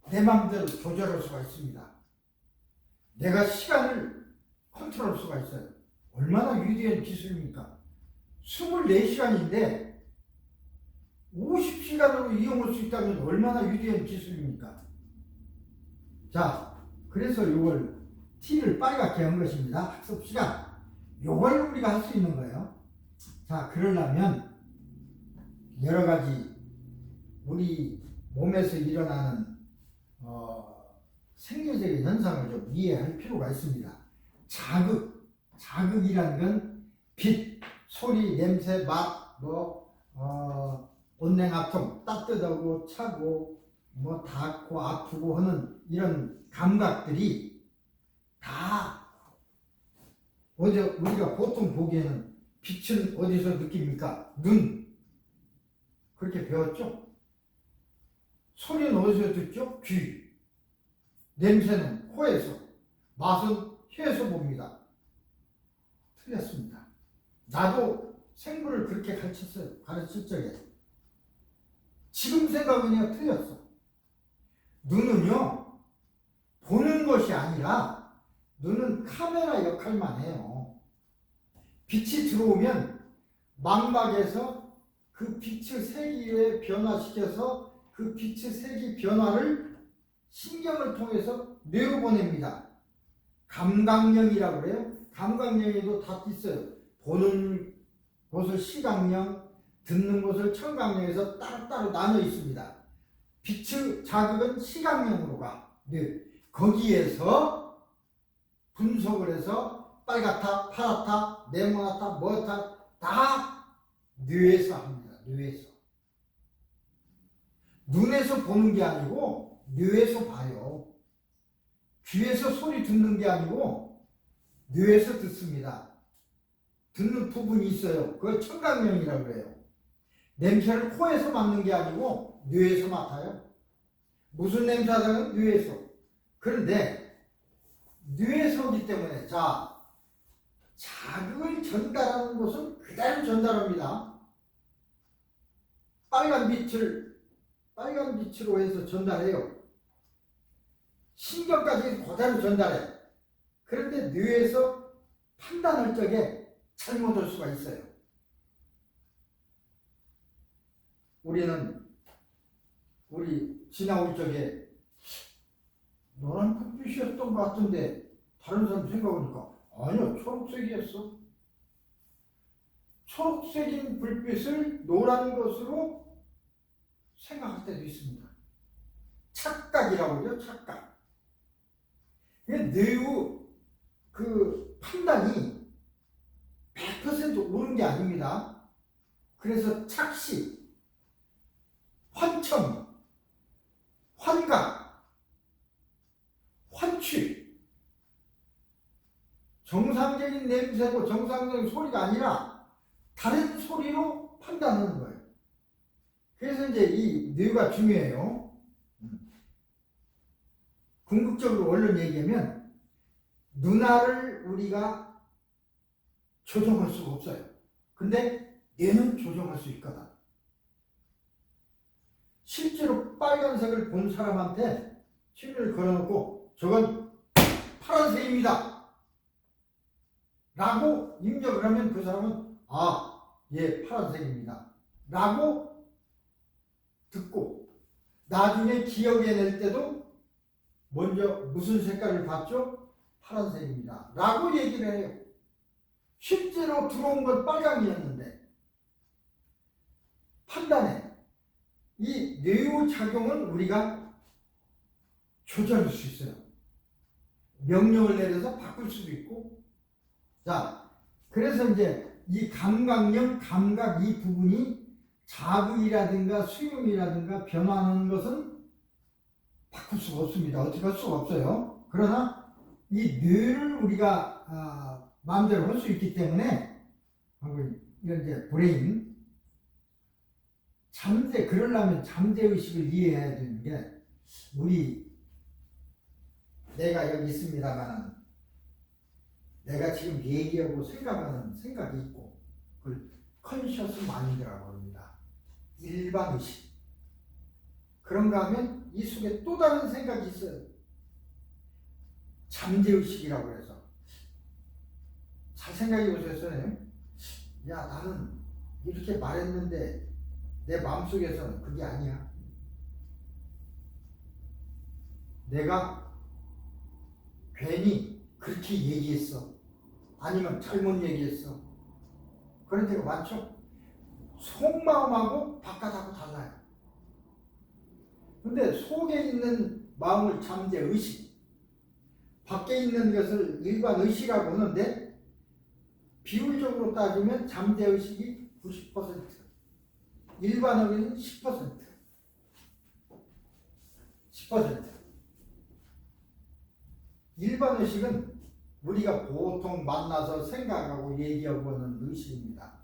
내 마음대로 조절할 수가 있습니다. 내가 시간을 컨트롤할 수가 있어요. 얼마나 위대한 기술입니까? 24시간인데 50시간으로 이용할 수 있다면 얼마나 위대한 기술입니까? 자, 그래서 이걸 T를 빨갛게 한 것입니다. 학습 시간. 이걸 우리가 할 수 있는 거예요. 자, 그러려면 여러 가지 우리 몸에서 일어나는 생리적인 현상을 좀 이해할 필요가 있습니다. 자극이라는 건 빛, 소리, 냄새, 맛, 온냉합통, 따뜻하고 차고, 닿고 아프고 하는 이런 감각들이 다 우리가 보통 보기에는 빛은 어디서 느낍니까? 눈. 그렇게 배웠죠? 소리는 어디서 듣죠? 귀. 냄새는 코에서. 맛은 혀에서 봅니다. 틀렸습니다. 나도 생물을 그렇게 가르쳤어요. 가르칠 적에. 지금 생각은요, 틀렸어. 눈은요, 보는 것이 아니라 눈은 카메라 역할만 해요. 빛이 들어오면 망막에서 그 빛의 세기에 변화시켜서 그 빛의 세기 변화를 신경을 통해서 뇌로 보냅니다. 감각령이라고 그래요. 감각령에도 다 있어요. 보는 곳을 시각령, 듣는 곳을 청각령에서 따로따로 나눠 있습니다. 빛의 자극은 시각령으로 가. 네. 거기에서 분석을 해서 빨갛다, 파랗다, 네모나다, 뭐다 다 뇌에서 합니다. 뇌에서. 눈에서 보는 게 아니고 뇌에서 봐요. 귀에서 소리 듣는 게 아니고 뇌에서 듣습니다. 듣는 부분이 있어요. 그걸 청각령이라고 해요. 냄새를 코에서 맡는 게 아니고 뇌에서 맡아요. 무슨 냄새 하다는 뇌에서. 그런데 뇌에서 오기 때문에 자극을 전달하는 것은 그대로 전달합니다. 빨간 빛으로 해서 전달해요. 신경까지 그대로 전달해. 그런데 뇌에서 판단할 적에 잘못할 수가 있어요. 우리 지나올 적에 노란 불빛이었던 것 같은데 다른 사람 생각해보니까 아니요, 초록색이었어. 초록색인 불빛을 노란 것으로 생각할 때도 있습니다. 착각이라고 그러죠. 착각. 뇌의 그 판단이 100% 옳은 게 아닙니다. 그래서 착시, 환청, 환각, 환취, 정상적인 냄새고 정상적인 소리가 아니라 다른 소리로 판단하는 거예요. 그래서 이제 이 뇌가 중요해요. 궁극적으로 얼른 얘기하면 눈알을 우리가 조정할 수가 없어요. 근데 뇌는 조정할 수 있거든. 실제로 빨간색을 본 사람한테 실을 걸어놓고 저건 파란색입니다 라고 입력을 하면 그 사람은 예, 파란색입니다 라고 듣고 나중에 기억해낼 때도 먼저 무슨 색깔을 봤죠? 파란색입니다 라고 얘기를 해요. 실제로 들어온 건 빨강이었는데 판단해. 이 뇌의 작용은 우리가 조절할 수 있어요. 명령을 내려서 바꿀 수도 있고. 자, 그래서 이제 이 감각령, 감각 이 부분이 자극이라든가 수용이라든가 변화하는 것은 바꿀 수가 없습니다. 어떻게 할 수가 없어요. 그러나 이 뇌를 우리가 마음대로 할 수 있기 때문에 이건 이제 브레인 그러려면 잠재의식을 이해해야 되는 게 내가 여기 있습니다만 내가 지금 얘기하고 생각하는 생각이 있고 그걸 컨셔스 마인드라고 합니다. 일반의식. 그런가 하면 이 속에 또 다른 생각이 있어요. 잠재의식이라고 해서 잘 생각해 보셨어요? 야, 나는 이렇게 말했는데 내 마음속에서는 그게 아니야. 내가 괜히 그렇게 얘기했어. 아니면 잘못 얘기했어. 그런 데가 많죠? 속마음하고 바깥하고 달라요. 근데 속에 있는 마음을 잠재의식, 밖에 있는 것을 일반의식이라고 하는데 비율적으로 따지면 잠재의식이 90%, 일반의식은 10%. 일반의식은 우리가 보통 만나서 생각하고 얘기하고 하는 의식입니다.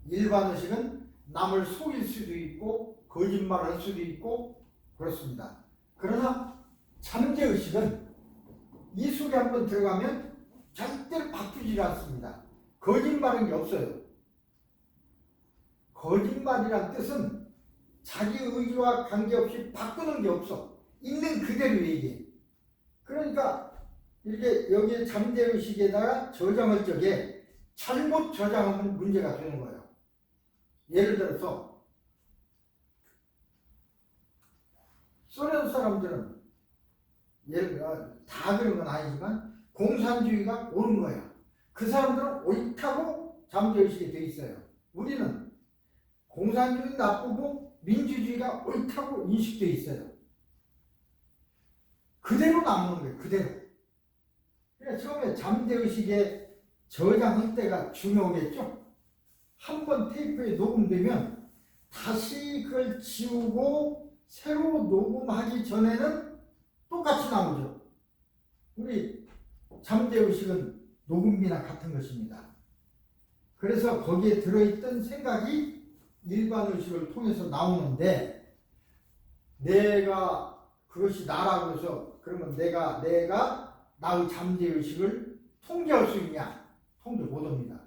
일반의식은 남을 속일 수도 있고 거짓말을 할 수도 있고 그렇습니다. 그러나 잠재의식은 이 속에 한번 들어가면 절대로 바뀌지 않습니다. 거짓말은 게 없어요. 거짓말이란 뜻은 자기 의지와 관계없이 바꾸는 게 없어. 있는 그대로 얘기해. 그러니까 이렇게 여기에 잠재의식에다가 저장할 적에 잘못 저장하면 문제가 되는 거예요. 예를 들어서 소련 사람들은 다 그런 건 아니지만 공산주의가 옳은 거야. 그 사람들은 옳다고 잠재의식이 돼 있어요. 우리는 공산주의 나쁘고 민주주의가 옳다고 인식돼 있어요. 그대로 남는 거예요. 그대로. 그러니까 처음에 잠재의식에 저장할 때가 중요하겠죠. 한번 테이프에 녹음되면 다시 그걸 지우고 새로 녹음하기 전에는 똑같이 나오죠. 우리 잠재의식은 녹음기나 같은 것입니다. 그래서 거기에 들어있던 생각이 일반의식을 통해서 나오는데 내가 그것이 나라고 해서 그러면 내가 나의 잠재의식을 통제할 수 있냐? 통제 못합니다.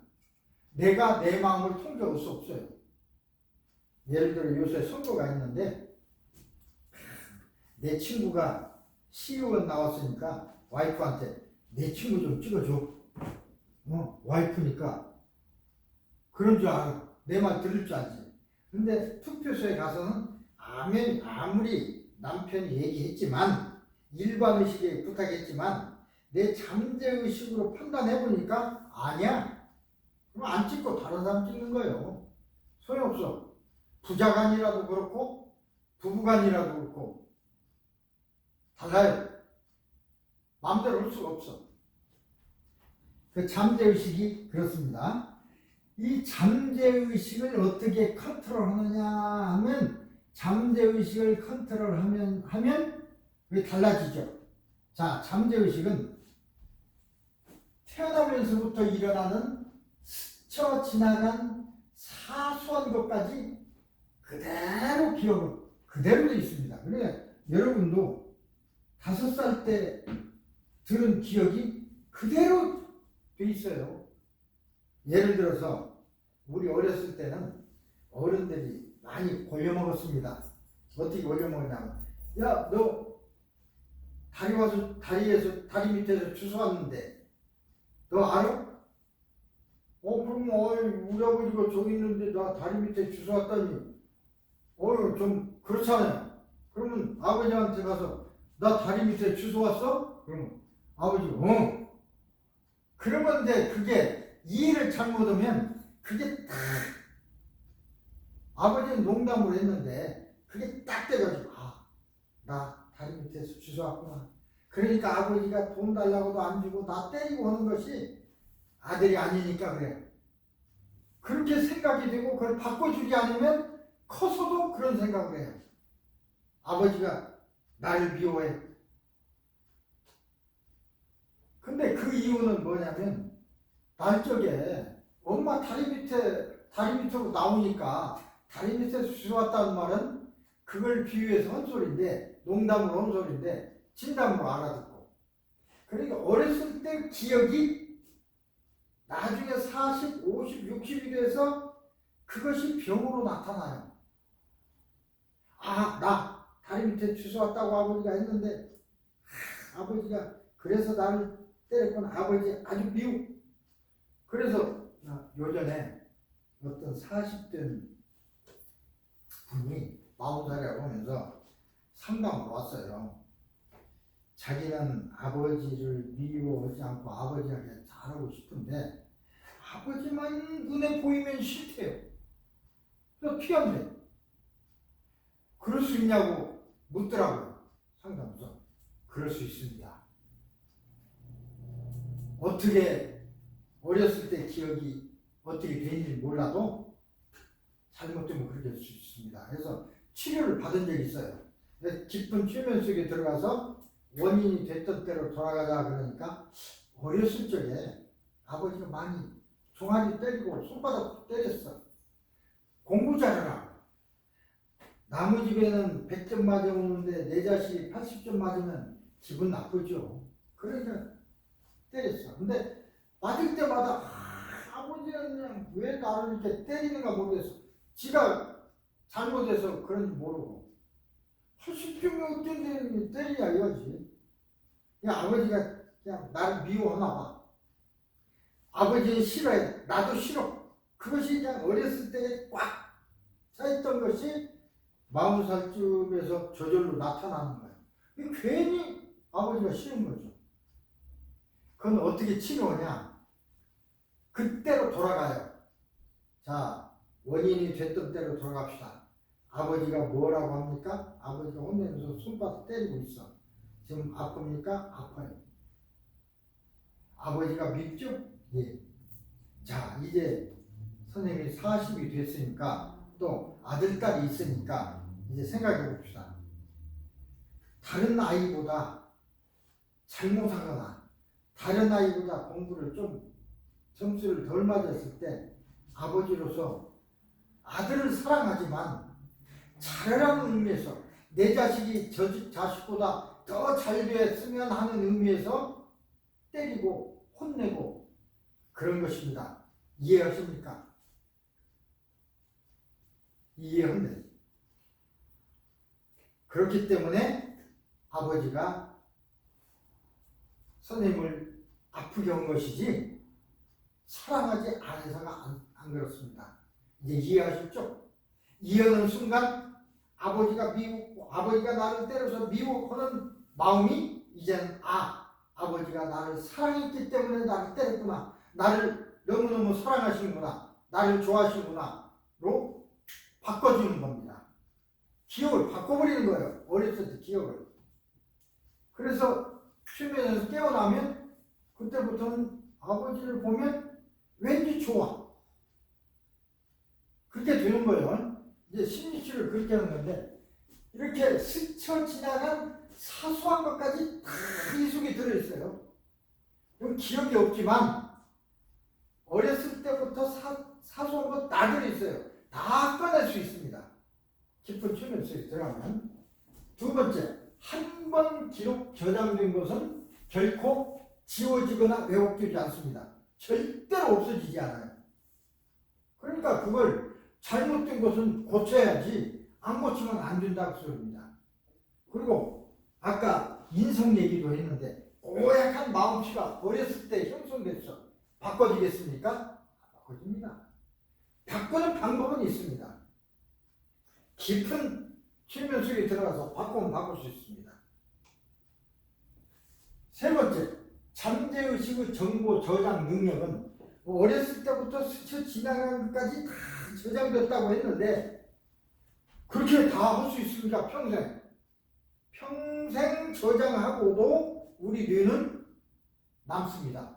내가 내 마음을 통제할 수 없어요. 예를 들어 요새 선거가 있는데 내 친구가 시의원 나왔으니까 와이프한테 내 친구 좀 찍어줘. 와이프니까 그런 줄 알아. 내 말 들을 줄 알지. 근데 투표소에 가서는 아무리 남편이 얘기했지만 일반의식에 부탁했지만 내 잠재의식으로 판단해보니까 아니야. 그럼 안 찍고 다른 사람 찍는 거예요. 소용없어. 부자간이라도 그렇고 부부간이라도 그렇고 달라요. 마음대로 할 수가 없어. 그 잠재의식이 그렇습니다. 이 잠재의식을 어떻게 컨트롤하느냐 하면 잠재의식을 컨트롤하면 그게 달라지죠. 자, 잠재의식은 태어나면서부터 일어나는 스쳐 지나간 사소한 것까지 그대로 기억을 그대로 되어 있습니다. 그러니까 여러분도 5살 때 들은 기억이 그대로 돼 있어요. 예를 들어서 우리 어렸을 때는 어른들이 많이 골려 먹었습니다. 어떻게 골려 먹냐면, 야, 너 다리 밑에서 주워 왔는데 너 알아? 그럼 우리 아버지가 저기 있는데 나 다리 밑에 주워 왔다니 좀 그렇잖아요. 그러면 아버지한테 가서 나 다리 밑에 주워 왔어? 그러면 아버지 그러면 이제 그게 이해를 잘못하면 그게 딱 아버지는 농담을 했는데 그게 딱 돼가지고 나 다리 밑에서 주워 왔구나. 그러니까 아버지가 돈 달라고도 안 주고 나 때리고 하는 것이 아들이 아니니까 그래요. 그렇게 생각이 되고 그걸 바꿔주지 않으면 커서도 그런 생각을 해요. 아버지가 나를 미워해. 근데 그 이유는 뭐냐면 날적에 엄마 다리 밑으로 나오니까 다리 밑에서 주워왔다는 말은 그걸 비유해서 한 소리인데, 농담으로 한 소리인데 진담으로 알아듣고, 그러니까 어렸을 때 기억이 나중에 40, 50, 60이 돼서 그것이 병으로 나타나요. 나 다리 밑에 주워왔다고 아버지가 했는데 아버지가 그래서 나를 때렸구나. 아버지 아주 미워. 그래서 요전에 어떤 40대 분이 40살이라고 하면서 상담을 왔어요. 자기는 아버지를 미워하지 않고 아버지에게 잘하고 싶은데 아버지만 눈에 보이면 싫대요. 그래서 피한대. 그럴 수 있냐고 묻더라고요. 상담소. 그럴 수 있습니다. 어떻게 어렸을 때 기억이 어떻게 되는지 몰라도 잘못되면 그렇게 될 수 있습니다. 그래서 치료를 받은 적이 있어요. 깊은 최면 속에 들어가서 원인이 됐던 때로 돌아가자 그러니까 어렸을 적에 아버지가 많이 종아리 때리고 손바닥 때렸어. 공부 잘해라. 남의 집에는 100점 맞아오는데 내 자식이 80점 맞으면 기분 나쁘죠. 그러니까 때렸어. 근데 맞을 때마다 아버지는 그냥 왜 나를 이렇게 때리는가 모르겠어. 지가 잘못해서 그런지 모르고 80점이 어쩐데 때리냐 이거지. 그냥 아버지가 그냥 나를 미워하나 봐. 아버지는 싫어해. 나도 싫어. 그것이 그냥 어렸을 때 꽉 차있던 것이 40살쯤에서 저절로 나타나는 거예요. 괜히 아버지가 싫은 거죠. 그건 어떻게 치료하냐? 그때로 돌아가요. 자, 원인이 됐던 때로 돌아갑시다. 아버지가 뭐라고 합니까? 아버지가 혼내면서 손바닥 때리고 있어. 지금 아픕니까? 아파요. 아버지가 밉죠? 예. 자, 이제 선생님이 40이 됐으니까 또 아들, 딸이 있으니까 이제 생각해 봅시다. 다른 아이보다 잘못하거나 다른 아이보다 공부를 좀 점수를 덜 맞았을 때 아버지로서 아들을 사랑하지만 잘하라는 의미에서 내 자식이 저 자식보다 더 잘 됐으면 하는 의미에서 때리고 혼내고 그런 것입니다. 이해하십니까? 이해합니다. 그렇기 때문에 아버지가 선생님을 아프게 한 것이지 사랑하지 않아서가 안 그렇습니다. 이제 이해하셨죠? 이해하는 순간 아버지가 미우고 아버지가 나를 때려서 미워하는 마음이 이제는 아버지가 나를 사랑했기 때문에 나를 때렸구나. 나를 너무너무 사랑하시는구나. 나를 좋아하시는구나로 바꿔주는 겁니다. 기억을 바꿔버리는 거예요. 어렸을 때 기억을. 그래서 수면에서 깨어나면 그때부터는 아버지를 보면 왠지 좋아. 그렇게 되는 거예요. 이제 심리치료를 그렇게 하는 건데, 이렇게 스쳐 지나간 사소한 것까지 다 이 속에 들어있어요. 이건 기억이 없지만 어렸을 때부터 사소한 것 다 들어있어요. 다 꺼낼 수 있습니다. 깊은 수면 속에 들어가면. 두 번째, 한 번 기록 저장된 것은 결코 지워지거나 왜곡되지 않습니다. 절대로 없어지지 않아요. 그러니까 그걸 잘못된 것은 고쳐야지 안 고치면 안 된다고 소리입니다. 그리고 아까 인성 얘기도 했는데 고약한 마음씨가 어렸을 때 형성됐어. 바꿔지겠습니까? 바꿔집니다. 바꾸는 방법은 있습니다. 깊은 수면 속에 들어가서 바꾸면 바꿀 수 있습니다. 세 번째, 잠재의식의 정보 저장 능력은 어렸을 때부터 스쳐 지나간 것까지 다 저장됐다고 했는데 그렇게 다 할 수 있습니까? 평생 저장하고도 우리 뇌는 남습니다.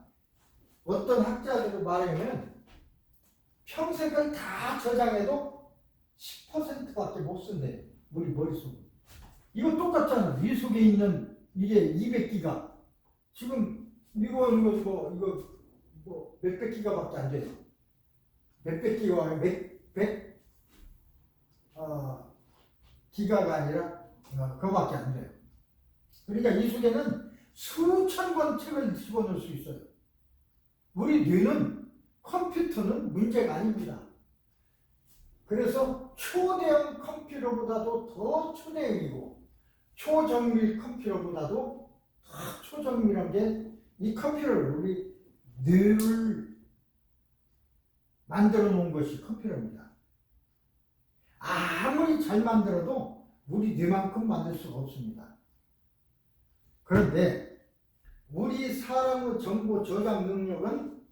어떤 학자들도 말하면 평생을 다 저장해도 10%밖에 못 쓴대요. 우리 머릿속에. 이거 똑같잖아. 이 속에 있는 이게 200기가. 지금 이거 뭐 몇백 기가밖에 안 돼요. 몇백 기가 기가가 아니라 그거밖에 안 돼요. 그러니까 이 속에는 수천 권 책을 집어넣을 수 있어요. 우리 뇌는 컴퓨터는 문제가 아닙니다. 그래서 초대형 컴퓨터보다도 더 초대형이고 초정밀 컴퓨터보다도 더 초정밀한 게 이 컴퓨터를 우리 뇌를 만들어 놓은 것이 컴퓨터입니다. 아무리 잘 만들어도 우리 뇌만큼 만들 수가 없습니다. 그런데 우리 사람의 정보 저장 능력은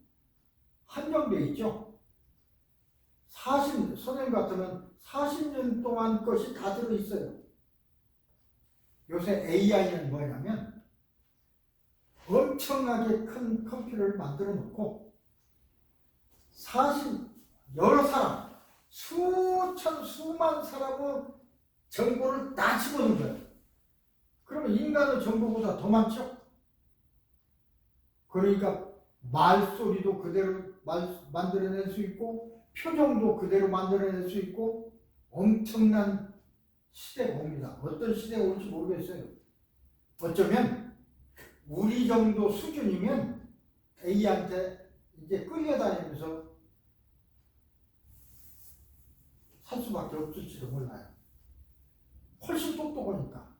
한정되어 있죠. 선생님 같으면 40년 동안 것이 다 들어있어요. 요새 AI는 뭐냐면 엄청나게 큰 컴퓨터를 만들어 놓고 여러 사람, 수만 사람의 정보를 다 집어넣은 거예요. 그러면 인간의 정보보다 더 많죠? 그러니까 말소리도 그대로 만들어낼 수 있고 표정도 그대로 만들어낼 수 있고 엄청난 시대가 옵니다. 어떤 시대가 올지 모르겠어요. 어쩌면 우리 정도 수준이면 A한테 이제 끌려다니면서 살 수밖에 없을지도 몰라요. 훨씬 똑똑하니까.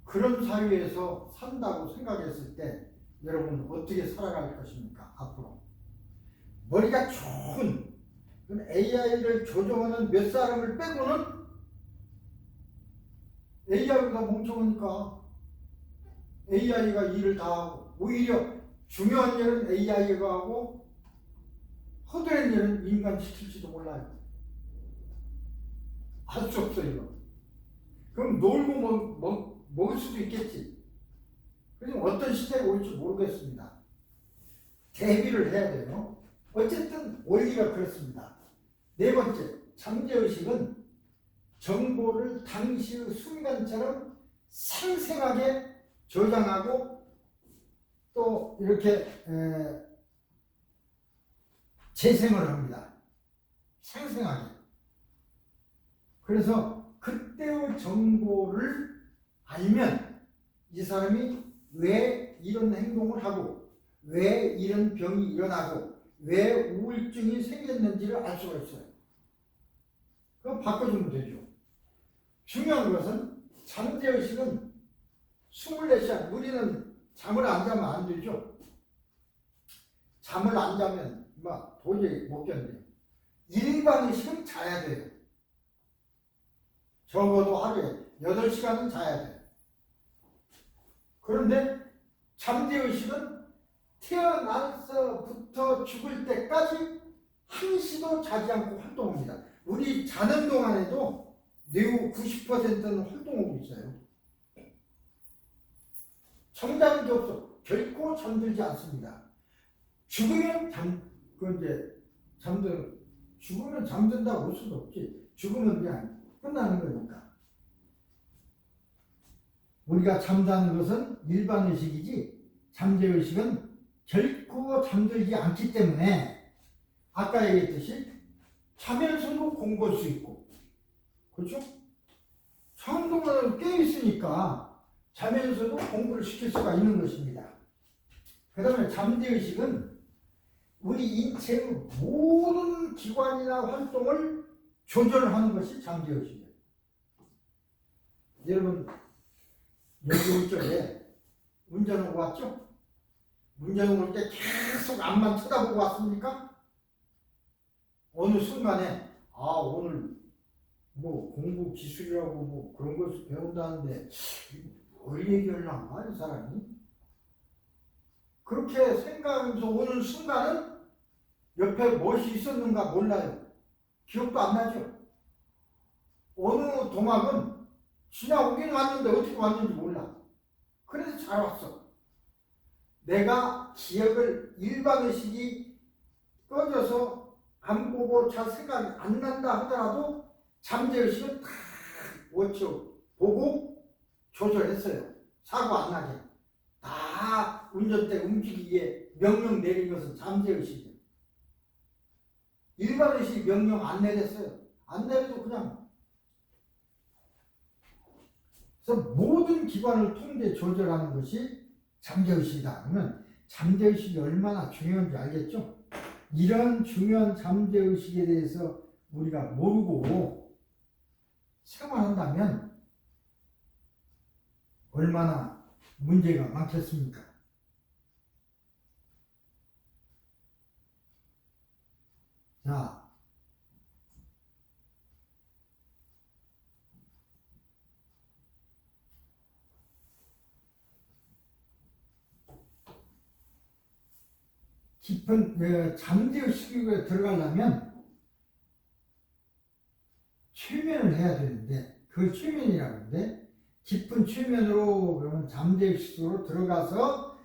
그런 사회에서 산다고 생각했을 때 여러분 어떻게 살아갈 것입니까? 앞으로 머리가 좋은 AI를 조종하는 몇 사람을 빼고는 AI가 멍청하니까 AI가 일을 다 하고 오히려 중요한 일은 AI가 하고 허드렛 일은 인간 시킬지도 몰라요. 알 수 없어 이거. 그럼 놀고 먹을 수도 있겠지. 그래서 어떤 시대가 올지 모르겠습니다. 대비를 해야 돼요. 어쨌든 원리가 그렇습니다. 네 번째, 잠재의식은 정보를 당시의 순간처럼 생생하게 저장하고 또 이렇게 재생을 합니다. 생생하게. 그래서 그때의 정보를 알면 이 사람이 왜 이런 행동을 하고 왜 이런 병이 일어나고 왜 우울증이 생겼는지를 알 수가 있어요. 그럼 바꿔주면 되죠. 중요한 것은 잠재의식은 24시간, 우리는 잠을 안 자면 안 되죠. 잠을 안 자면 막 도저히 못 견뎌요. 일반의식은 자야 돼요. 적어도 하루에 8시간은 자야 돼요. 그런데 잠재의식은 태어나서부터 죽을 때까지 한시도 자지 않고 활동합니다. 우리 자는 동안에도 뇌의 90%는 활동하고 있어요. 잠자는 게 없어. 결코 잠들지 않습니다. 죽으면 죽으면 잠든다고 볼 수도 없지. 죽으면 그냥 끝나는 거니까. 우리가 잠자는 것은 일반의식이지 잠재의식은 결코 잠들지 않기 때문에 아까 얘기했듯이 자면서도 공부할 수 있고, 그렇죠? 잠동안 깨어있으니까 자면서도 공부를 시킬 수가 있는 것입니다. 그 다음에 잠재의식은 우리 인체의 모든 기관이나 활동을 조절하는 것이 잠재의식이에요. 여러분, 여기 올 적에 운전하고 왔죠? 운전하고 올 때 계속 앞만 쳐다보고 왔습니까? 어느 순간에 오늘 뭐 공부 기술이라고 뭐 그런 것을 배운다는데 뭘 얘기하려나 이 사람이? 그렇게 생각하면서 오는 순간은 옆에 무엇이 있었는가 몰라요. 기억도 안 나죠. 어느 도막은 지나오긴 왔는데 어떻게 왔는지 몰라. 그래서 잘 왔어. 내가 기억을 일반의식이 꺼져서 안 보고 잘 생각이 안 난다 하더라도 잠재의식은 다 보고 조절했어요. 사고 안 나게. 다 운전대 움직이기에 명령 내린 것은 잠재의식이에요. 일반의식이 명령 안 내렸어요. 안 내려도 그냥. 그래서 모든 기관을 통제 조절하는 것이 잠재의식이다. 그러면 잠재의식이 얼마나 중요한지 알겠죠? 이런 중요한 잠재의식에 대해서 우리가 모르고 생활한다면 얼마나 문제가 많겠습니까? 자, 깊은 잠재의식에 들어가려면 최면을 해야 되는데, 그 최면이라고 하는데, 깊은 최면으로 그러면 잠재의식으로 들어가서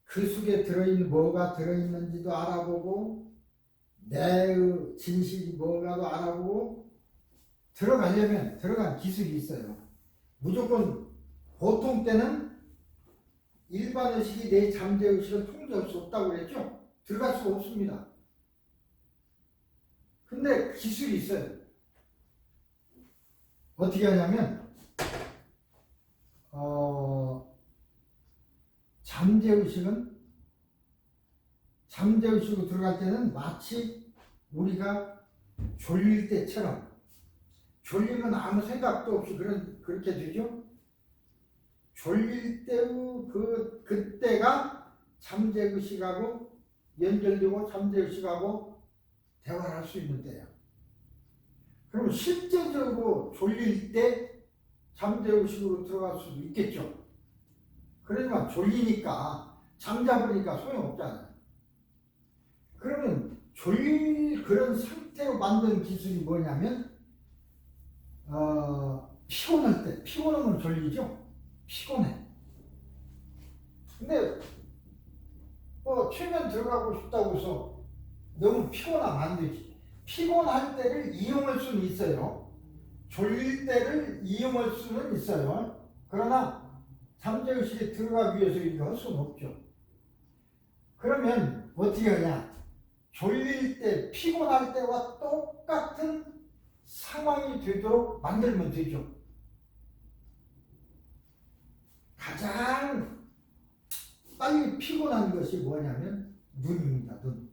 그 속에 뭐가 들어있는지도 알아보고 내 진실이 뭔가도 알아보고 들어가려면 들어간 기술이 있어요. 무조건 보통 때는 일반의식이 내 잠재의식을 통제할 수 없다고 그랬죠? 들어갈 수가 없습니다. 근데 기술이 있어요. 어떻게 하냐면 잠재의식으로 들어갈 때는 마치 우리가 졸릴 때처럼, 졸리면 아무 생각도 없이 그렇게 되죠. 졸릴 때의 그때가 잠재의식하고 연결되고 잠재의식하고 대화를 할 수 있는 때예요. 그럼 실제적으로 졸릴 때 잠재의식으로 들어갈 수도 있겠죠. 그러지만 졸리니까 잠자버리니까 소용없잖아요. 그러면 그런 상태로 만든 기술이 뭐냐면 피곤할 때, 피곤하면 졸리죠. 피곤해. 근데 최면 들어가고 싶다고 해서 너무 피곤하면 안 되지. 피곤할 때를 이용할 수는 있어요. 졸릴 때를 이용할 수는 있어요. 그러나 잠재의식에 들어가기 위해서 이거 할 수는 없죠. 그러면 어떻게 하냐? 졸릴 때, 피곤할 때와 똑같은 상황이 되도록 만들면 되죠. 가장 빨리 피곤한 것이 뭐냐면 눈입니다. 눈.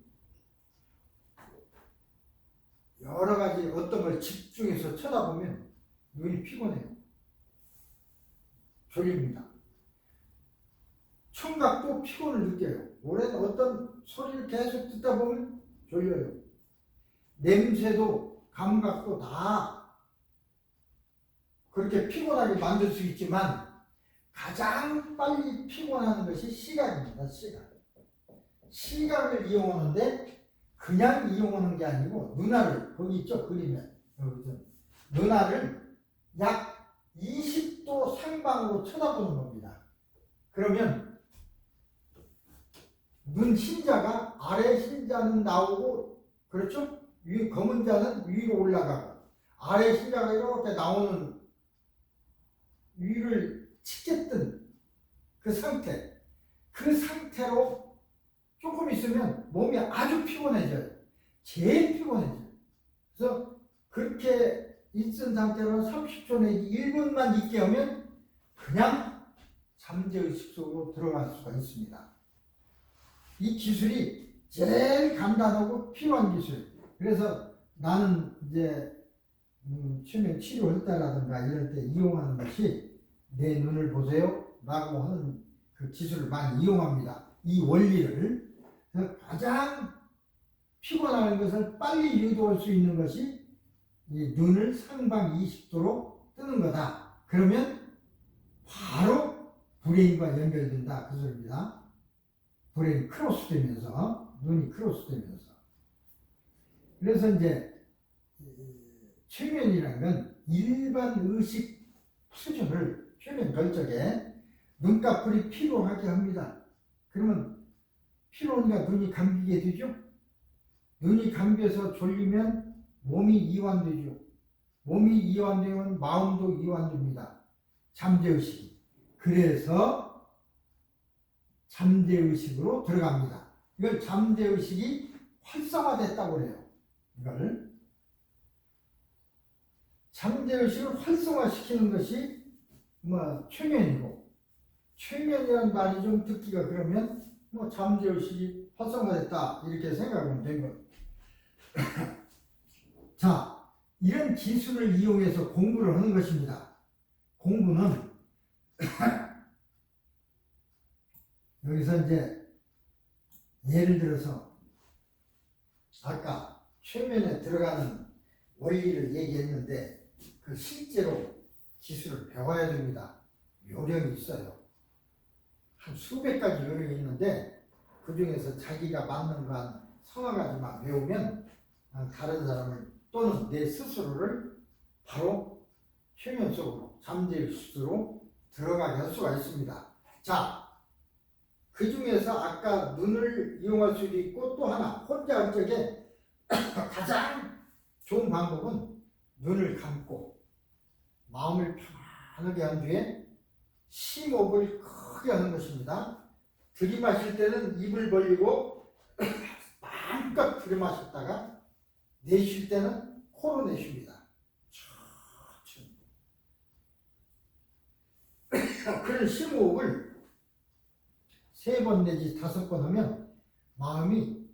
여러 가지 어떤 걸 집중해서 쳐다보면 눈이 피곤해요. 졸립니다. 청각도 피곤을 느껴요. 오랜 어떤 소리를 계속 듣다 보면 졸려요. 냄새도 감각도 다 그렇게 피곤하게 만들 수 있지만 가장 빨리 피곤하는 것이 시각입니다. 시각을 이용하는데 그냥 이용하는 게 아니고 눈알을, 거기 있죠, 그림에. 눈알을 약 20도 상방으로 쳐다보는 겁니다. 그러면 눈 흰자가 아래 흰자는 나오고, 그렇죠? 위 검은 자는 위로 올라가고, 아래 흰자가 이렇게 나오는 위를 치게 뜬 그 상태, 그 상태로 조금 있으면 몸이 아주 피곤해져요. 제일 피곤해져요. 그래서 그렇게 있은 상태로 30초 내지 1분만 있게 하면 그냥 잠재의식 속으로 들어갈 수가 있습니다. 이 기술이 제일 간단하고 필요한 기술. 그래서 나는 이제 최면 치료할 때라든가 이럴 때 이용하는 것이 내 눈을 보세요 라고 하는 그 기술을 많이 이용합니다. 이 원리를. 가장 피곤한 것을 빨리 유도할 수 있는 것이 이 눈을 상방 20도로 뜨는 거다. 그러면 바로 브레인과 연결된다. 그 소리입니다. 브레인 크로스 되면서, 눈이 크로스 되면서. 그래서 이제 최면이라는 건 일반 의식 수준을 최면 결적에 눈꺼풀이 피로하게 합니다. 그러면 피로하니까 눈이 감기게 되죠. 눈이 감겨서 졸리면 몸이 이완되죠. 몸이 이완되면 마음도 이완됩니다. 잠재의식이. 그래서 잠재의식으로 들어갑니다. 이걸 잠재의식이 활성화됐다고 그래요. 이걸 잠재의식을 활성화시키는 것이 최면이고, 최면이라는 말이 좀 듣기가 그러면 잠재의식이 활성화됐다 이렇게 생각하면 된 거예요. 자, 이런 기술을 이용해서 공부를 하는 것입니다. 공부는 여기서 이제 예를 들어서 아까 최면에 들어가는 원리를 얘기했는데 그 실제로 기술을 배워야 됩니다. 요령이 있어요. 한 수백 가지 요령이 있는데 그 중에서 자기가 맞는 거 한 서너 가지만 배우면 다른 사람을 또는 내 스스로를 바로 최면 속으로 잠재의식으로 들어가게 할 수가 있습니다. 자, 그 중에서 아까 눈을 이용할 수도 있고 또 하나 혼자 할 적에 가장 좋은 방법은 눈을 감고 마음을 편안하게 한 뒤에 심호흡을 크게 하는 것입니다. 들이마실 때는 입을 벌리고 마음껏 들이마셨다가 내쉴 때는 코로 내쉽니다. 천천히. 그런 심호흡을 3번 내지 5번 하면 마음이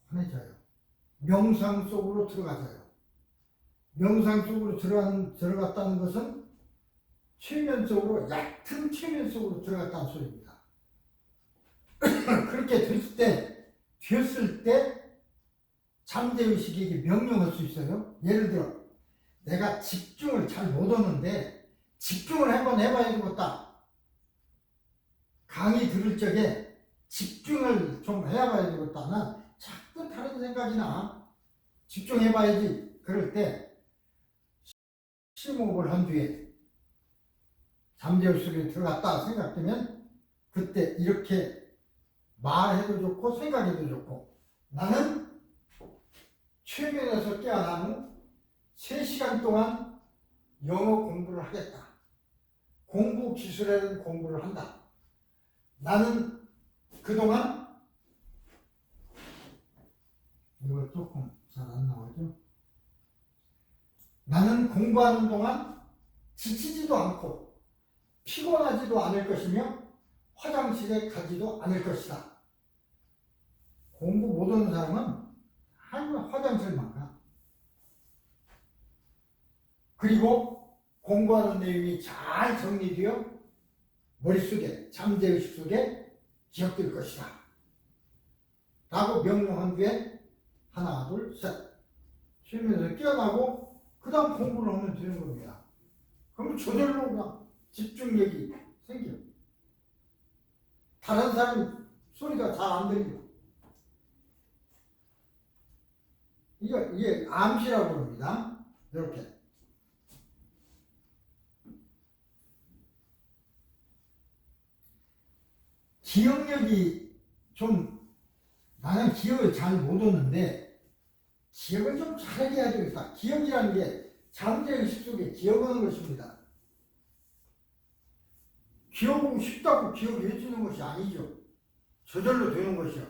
편해져요. 명상 속으로 들어가져요. 명상 속으로 들어갔다는 것은 최면 속으로, 얕은 최면 속으로 들어갔다는 소리입니다. 그렇게 됐을 때 잠재의식에게 명령할 수 있어요. 예를 들어 내가 집중을 잘 못하는데 집중을 한번 해봐야 되겠다. 강의 들을 적에 집중을 좀 해봐야 되겠다. 난 자꾸 다른 생각이 나. 집중해봐야지. 그럴 때 심호흡을 한 뒤에 잠재의식에 들어갔다 생각되면 그때 이렇게 말해도 좋고 생각해도 좋고, 나는 최면에서 깨어난 후 3시간 동안 영어 공부를 하겠다. 공부 기술에 대한 공부를 한다. 나는 그동안 이거 조금 잘 안 나오죠? 나는 공부하는 동안 지치지도 않고 피곤하지도 않을 것이며 화장실에 가지도 않을 것이다. 공부 못하는 사람은 항상 화장실만 가. 그리고 공부하는 내용이 잘 정리되어 머릿속에, 잠재의식 속에 기억될 것이다. 라고 명령한 뒤에 하나, 둘, 셋 쉬면서 깨어나고 그 다음 공부를 하면 되는 겁니다. 그러면 저절로 그냥 집중력이 생겨요. 다른 사람 소리가 잘 안 들려. 이게 암시라고 합니다. 이렇게. 기억력이 좀 나는 기억을 잘 못 오는데 기억을 좀 잘하게 해야 되겠다. 기억이라는 게 잠재의식 속에 기억하는 것입니다. 기억하고 싶다고 기억이 해주는 것이 아니죠. 저절로 되는 것이요.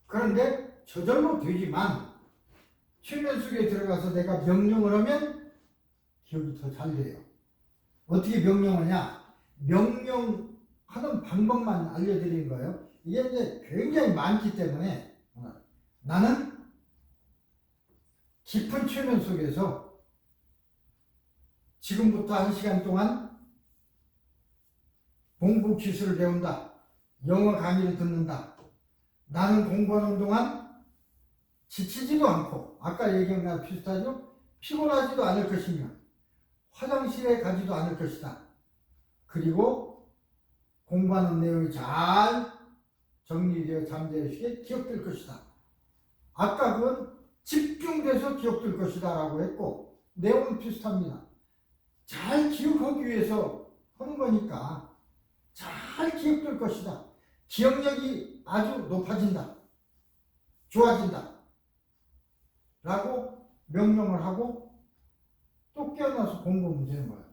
그런데 저절로 되지만 최면 속에 들어가서 내가 명령을 하면 기억이 더 잘 돼요. 어떻게 명령하냐? 명령하는 방법만 알려드리는 거예요. 이게 이제 굉장히 많기 때문에 나는 깊은 최면 속에서 지금부터 1시간 동안 공부 기술을 배운다. 영어 강의를 듣는다. 나는 공부하는 동안 지치지도 않고 아까 얘기한 거랑 비슷하죠? 피곤하지도 않을 것이며 화장실에 가지도 않을 것이다. 그리고 공부하는 내용이 잘 정리되어 잠재의식에 기억될 것이다. 아까 그건 집중돼서 기억될 것이다 라고 했고 내용은 비슷합니다. 잘 기억하기 위해서 하는 거니까 잘 기억될 것이다. 기억력이 아주 높아진다. 좋아진다. 라고 명령을 하고 또 깨어나서 공부하면 되는 거예요.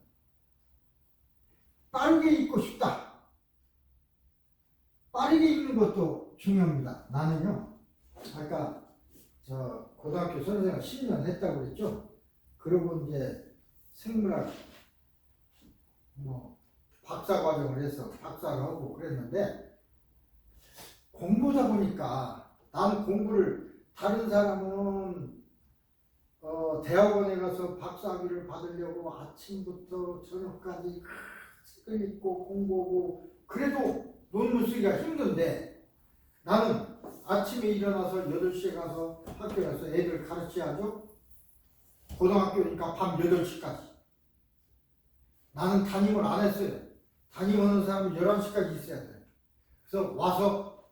빠르게 읽고 싶다. 빠르게 읽는 것도 중요합니다. 나는요, 아까 저 고등학교 선생님 10년 했다고 그랬죠? 그러고 이제 생물학 박사 과정을 해서 박사를 하고 그랬는데 공부다 보니까 나는 공부를 다른 사람은 대학원에 가서 박사학위를 받으려고 아침부터 저녁까지 책을 읽고 공부하고 그래도 논문 쓰기가 힘든데 나는 아침에 일어나서 8시에 가서 학교에 가서 애들 가르쳐야죠. 고등학교니까 밤 8시까지. 나는 담임을 안 했어요. 담임하는 사람은 11시까지 있어야 돼요. 그래서 와서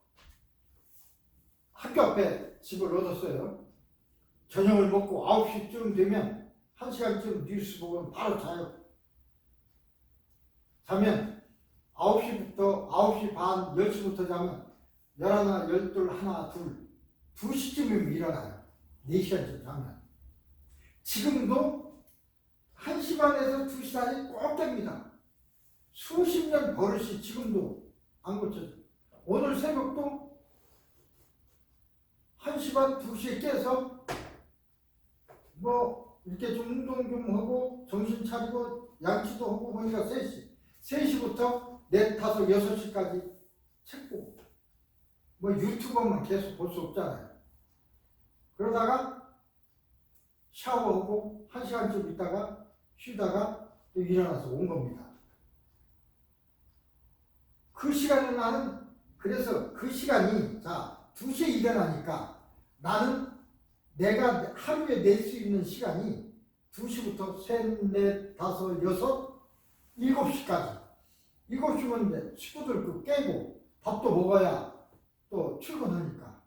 학교 앞에 집을 얻었어요. 저녁을 먹고 9시쯤 되면 1시간쯤 뉴스 보고 바로 자요. 자면 9시부터 9시 반 10시부터 자면 11, 12, 하나, 둘 2시쯤이면 일어나요. 4시간쯤 자면. 지금도 1시 반에서 2시 사이 꼭 됩니다. 수십 년 버릇이 지금도 안 고쳐져. 오늘 새벽도 1시 반, 2시에 깨서 이렇게 좀 운동 좀 하고 정신 차리고 양치도 하고 보니까 3시. 3시부터 4, 5, 6시까지 책 보고 유튜버만 계속 볼 수 없잖아요. 그러다가 샤워하고 1시간쯤 있다가 쉬다가 또 일어나서 온 겁니다. 그 시간에 나는 그래서 그 시간이 2시에 일어나니까 나는 내가 하루에 낼 수 있는 시간이 2시부터 3, 4, 5, 6, 7시까지. 7시면 이제 식구들 깨고 밥도 먹어야 또 출근하니까.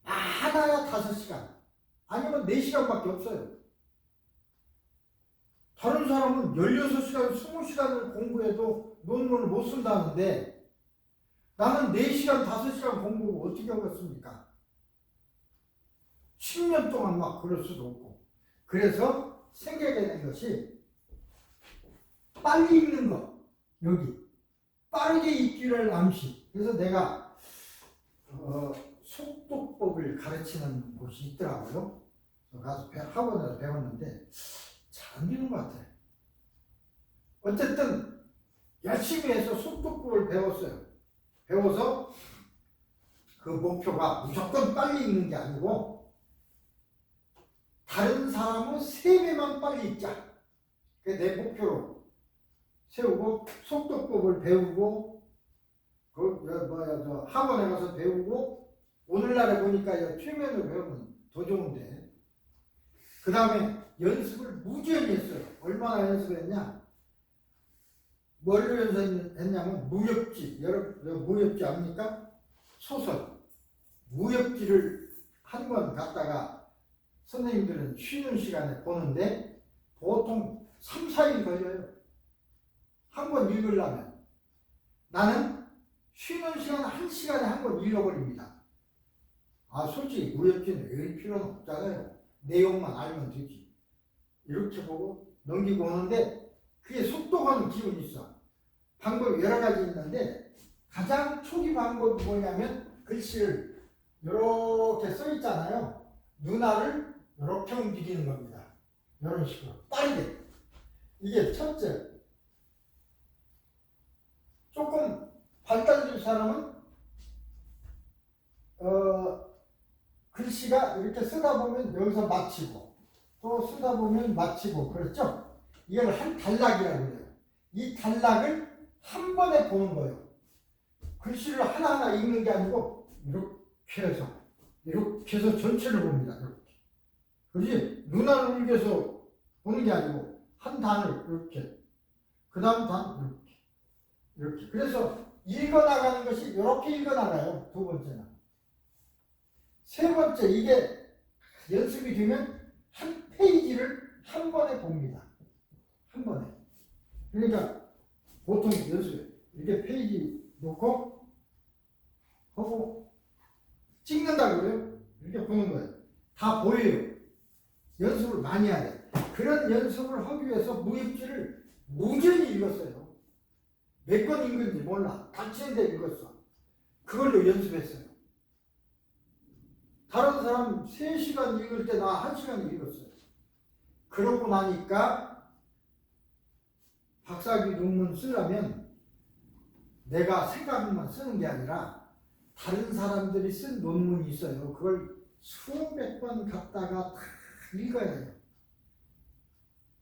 많아야 5시간. 아니면 4시간밖에 없어요. 다른 사람은 16시간, 20시간을 공부해도 논문을 못 쓴다는데 나는 4시간, 5시간 공부를 어떻게 하겠습니까? 10년 동안 막 그럴 수도 없고. 그래서 생각해야 되는 것이 빨리 읽는 거. 여기. 빠르게 읽기를 암시. 그래서 내가 속독법을 가르치는 곳이 있더라고요. 가서 학원에서 배웠는데 잘 안 되는 것 같아요. 어쨌든 열심히 해서 속독법을 배웠어요. 배워서 그 목표가 무조건 빨리 읽는 게 아니고 다른 사람은 3배만 빨리 읽자. 그게 내 목표로 세우고 속독법을 배우고 학원에 가서 배우고 오늘날에 보니까 최면을 배우면 더 좋은데 그 다음에 연습을 무지하게 했어요. 얼마나 연습했냐? 뭘로 연습했냐면 무협지. 여러분 무협지 압니까? 소설. 무협지를 한 권 갖다가 선생님들은 쉬는 시간에 보는데 보통 3, 4일 걸려요. 한 권 읽으려면. 나는 쉬는 시간 1시간에 한 번 읽어버립니다. 아, 솔직히 무협지는 읽을 필요는 없잖아요. 내용만 알면 되지. 이렇게 보고 넘기고 오는데 그게 속도가는 기운이 있어. 방법이 여러 가지 있는데 가장 초기 방법이 뭐냐면 글씨를 이렇게 써 있잖아요. 눈알을 이렇게 움직이는 겁니다. 이런 식으로 빠르게. 이게 첫째. 조금 발달된 사람은 글씨가 이렇게 쓰다 보면 여기서 마치고 또 쓰다 보면 마치고 그렇죠? 이걸 한 단락이라고 해요. 이 단락을 한 번에 보는 거예요. 글씨를 하나하나 읽는 게 아니고 이렇게 해서 전체를 봅니다. 이렇게. 그렇지? 눈알을 울겨서 보는 게 아니고 한 단을 이렇게 그 다음 단 이렇게 그래서 읽어나가는 것이 이렇게 읽어나가요. 두 번째는. 세 번째, 이게 연습이 되면 한 페이지를 한 번에 봅니다. 한 번에. 그러니까 보통 연습 이렇게 페이지 놓고 하고 찍는다고요. 이렇게 보는 거예요. 다 보여요. 연습을 많이 해야 돼. 그런 연습을 하기 위해서 무협지를 무지히 읽었어요. 몇 권 읽은지 몰라. 다치는데 읽었어. 그걸로 연습했어요. 다른 사람 3시간 읽을 때 나 1시간 읽었어요. 그러고 나니까 박사학위 논문 쓰려면 내가 생각만 쓰는 게 아니라 다른 사람들이 쓴 논문이 있어요. 그걸 수백 번 갖다가 다 읽어야 해요.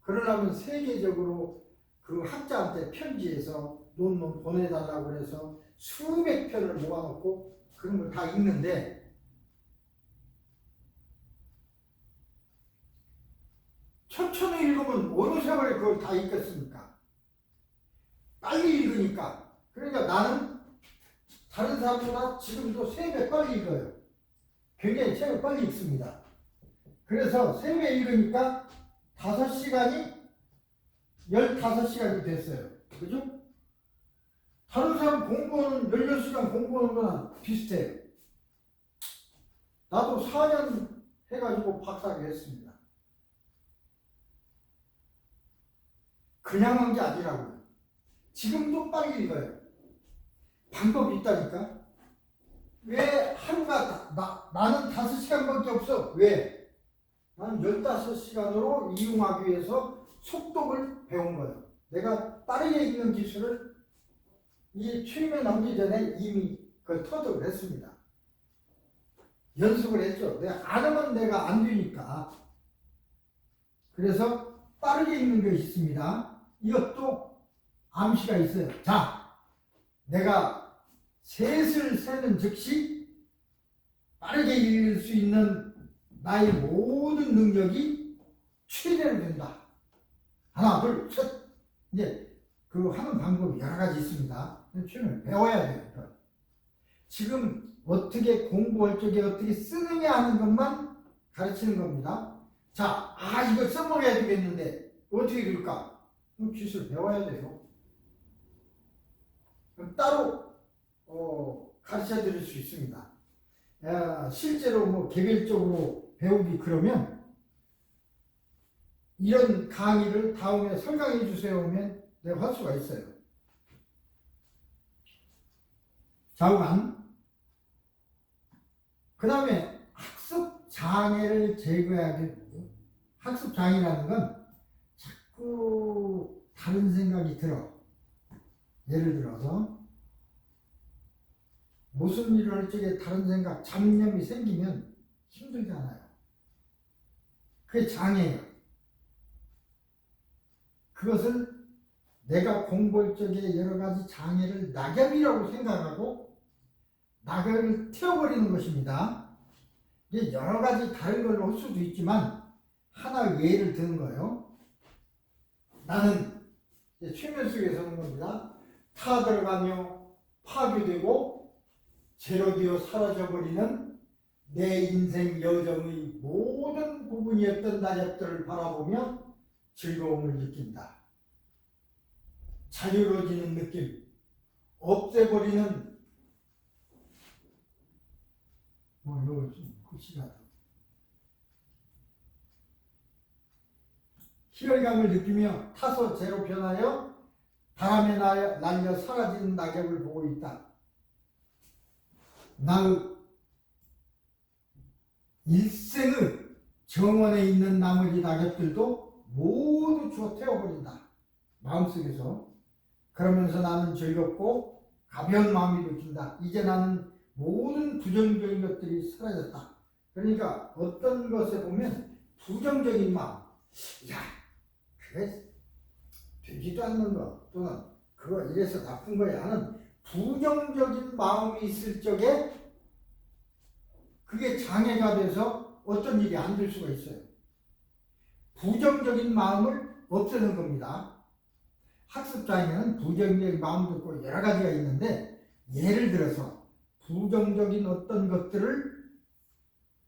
그러려면 세계적으로 그 학자한테 편지해서 논문 보내달라고 해서 수백 편을 모아놓고 그런 걸 다 읽는데 천천히 읽으면 어느 세월에 그걸 다 읽겠습니까? 빨리 읽으니까. 그러니까 나는 다른 사람보다 지금도 3배 빨리 읽어요. 굉장히 책을 빨리 읽습니다. 그래서 3배 읽으니까 5시간이 15시간이 됐어요. 그죠? 다른 사람 공부하는 16시간 공부하는 거랑 비슷해요. 나도 4년 해가지고 박사학위 했습니다. 그냥 한 게 아니라고요. 지금도 빨리 읽어요. 방법이 있다니까. 왜 하루가 나는 5시간밖에 없어. 왜? 나는 15시간으로 이용하기 위해서 속독을 배운 거예요. 내가 빠르게 읽는 기술을 이 취임에 나오기 전에 이미 그걸 터득을 했습니다. 연습을 했죠. 내가 안 하면 내가 안 되니까. 그래서 빠르게 읽는 것이 있습니다. 이것도 암시가 있어요. 자, 내가 셋을 세는 즉시 빠르게 읽을 수 있는 나의 모든 능력이 최대로 된다. 하나, 둘, 셋. 이제 그 하는 방법이 여러 가지 있습니다. 처음에 배워야 돼요. 지금 어떻게 공부할 적에 어떻게 쓰느냐 하는 것만 가르치는 겁니다. 자, 이거 써먹어야 되겠는데 어떻게 될까? 기술 배워야 돼요. 따로 가르쳐 드릴 수 있습니다. 실제로 뭐 개별적으로 배우기 그러면 이런 강의를 다음에 설강해 주세요 하면 내가 할 수가 있어요. 좌우간. 그 다음에 학습 장애를 제거하게 되고, 학습 장애라는 건 자꾸 다른 생각이 들어. 예를 들어서 무슨 일을 할 적에 다른 생각, 잡념이 생기면 힘들잖아요. 그게 장애예요. 그것을 내가 공부할 적에 여러 가지 장애를 낙엽이라고 생각하고 낙엽을 태워버리는 것입니다. 이게 여러 가지 다른 걸로 할 수도 있지만 하나 예를 드는 거예요. 나는 최면 속에서 하는 겁니다. 타들어가며 파괴되고 제로 되어 사라져버리는 내 인생 여정의 모든 부분이었던 낙엽들을 바라보며 즐거움을 느낀다. 자유로워지는 느낌, 없애버리는 요거 좀 글씨가 희열감을 느끼며 타서 재로 변하여 바람에 날려 사라지는 낙엽을 보고 있다. 나의 일생의 정원에 있는 나머지 낙엽들도 모두 주워 태워버린다. 마음속에서. 그러면서 나는 즐겁고 가벼운 마음이 느낀다. 이제 나는 모든 부정적인 것들이 사라졌다. 그러니까 어떤 것에 보면 부정적인 마음, 야, 그래 되지도 않는 거, 또는 그거 이래서 나쁜 거야 하는 부정적인 마음이 있을 적에 그게 장애가 돼서 어떤 일이 안 될 수가 있어요. 부정적인 마음을 없애는 겁니다. 학습장애는 부정적인 마음도 있고 여러 가지가 있는데, 예를 들어서 부정적인 어떤 것들을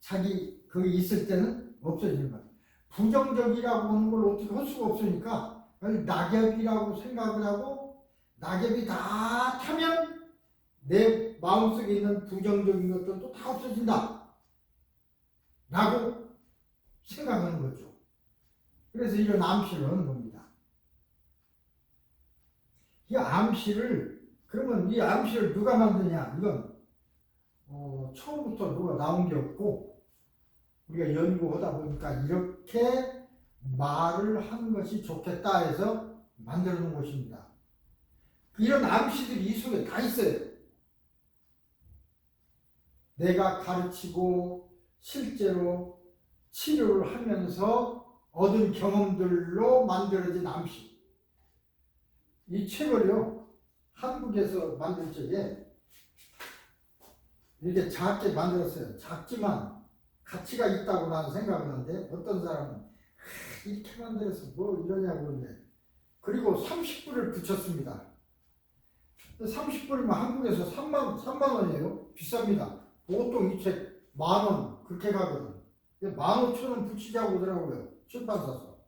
자기 그 있을 때는 없어지는 거예요. 부정적이라고 하는 걸 어떻게 할 수가 없으니까 낙엽이라고 생각을 하고, 낙엽이 다 타면 내 마음속에 있는 부정적인 것들도 다 없어진다 라고 생각하는 거죠. 그래서 이런 암시를 하는 겁니다. 이 암시를, 그러면 이 암시를 누가 만드냐? 이건 처음부터 누가 나온 게 없고, 우리가 연구하다 보니까 이렇게 말을 하는 것이 좋겠다 해서 만들어 놓은 것입니다. 이런 암시들이 이 속에 다 있어요. 내가 가르치고 실제로 치료를 하면서 얻은 경험들로 만들어진 암시. 이 책을요, 한국에서 만들 적에 이렇게 작게 만들었어요. 작지만 가치가 있다고 나는 생각을 하는데, 어떤 사람은 이렇게 만들어서 뭐 이러냐고 그러는데, 그리고 30불을 붙였습니다. 30불이면 한국에서 3만 원이에요. 비쌉니다. 보통 이 책 10,000원 그렇게 가거든. 15,000원 붙이자고 하더라고요. 출판사서.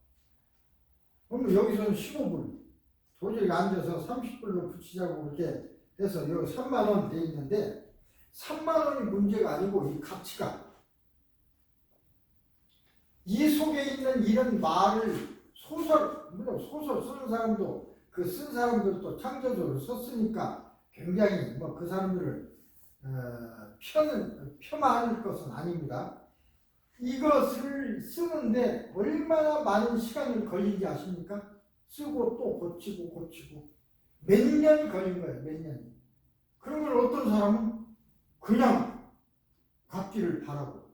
그러면 여기서는 15불. 도저히 앉아서 30불로 붙이자고 그렇게 해서 여기 3만 원 돼 있는데, 3만 원이 문제가 아니고 이 가치가, 이 속에 있는 이런 말을 물론 소설 쓰는 사람도 그 쓴 사람들도 창조적으로 썼으니까 굉장히 그 사람들을 폄하할 것은 아닙니다. 이것을 쓰는데 얼마나 많은 시간을 걸리는지 아십니까? 쓰고 또 고치고 몇 년이 걸린 거예요. 몇 년이. 그런 걸 어떤 사람은 그냥 갖기를 바라고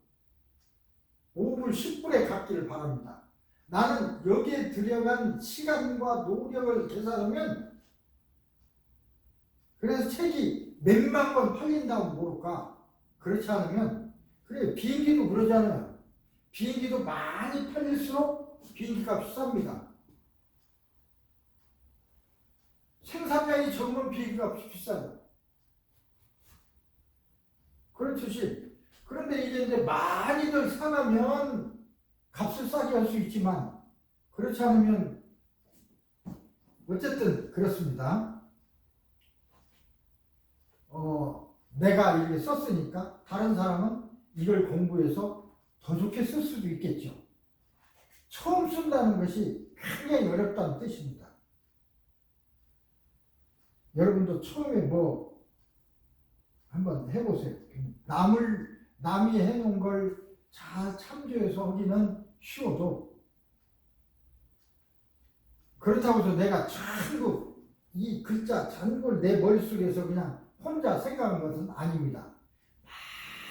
5불 10불에 갖기를 바랍니다. 나는 여기에 들여간 시간과 노력을 계산하면, 그래서 책이 몇만 권 팔린다고 모를까? 그렇지 않으면, 그래, 비행기도 그러잖아요. 비행기도 많이 팔릴수록 비행기값이 쌉니다. 생산량이 적으면 비행기값이 비싸요. 그렇듯이, 그런데 이제 많이들 사가면 값을 싸게 할 수 있지만, 그렇지 않으면 어쨌든 그렇습니다. 내가 이렇게 썼으니까 다른 사람은 이걸 공부해서 더 좋게 쓸 수도 있겠죠. 처음 쓴다는 것이 굉장히 어렵다는 뜻입니다. 여러분도 처음에 한번 해보세요. 남이 해놓은 걸 잘 참조해서 하기는 쉬워도, 그렇다고 해서 내가 전부 이 글자 전부를 내 머릿속에서 그냥 혼자 생각한 것은 아닙니다.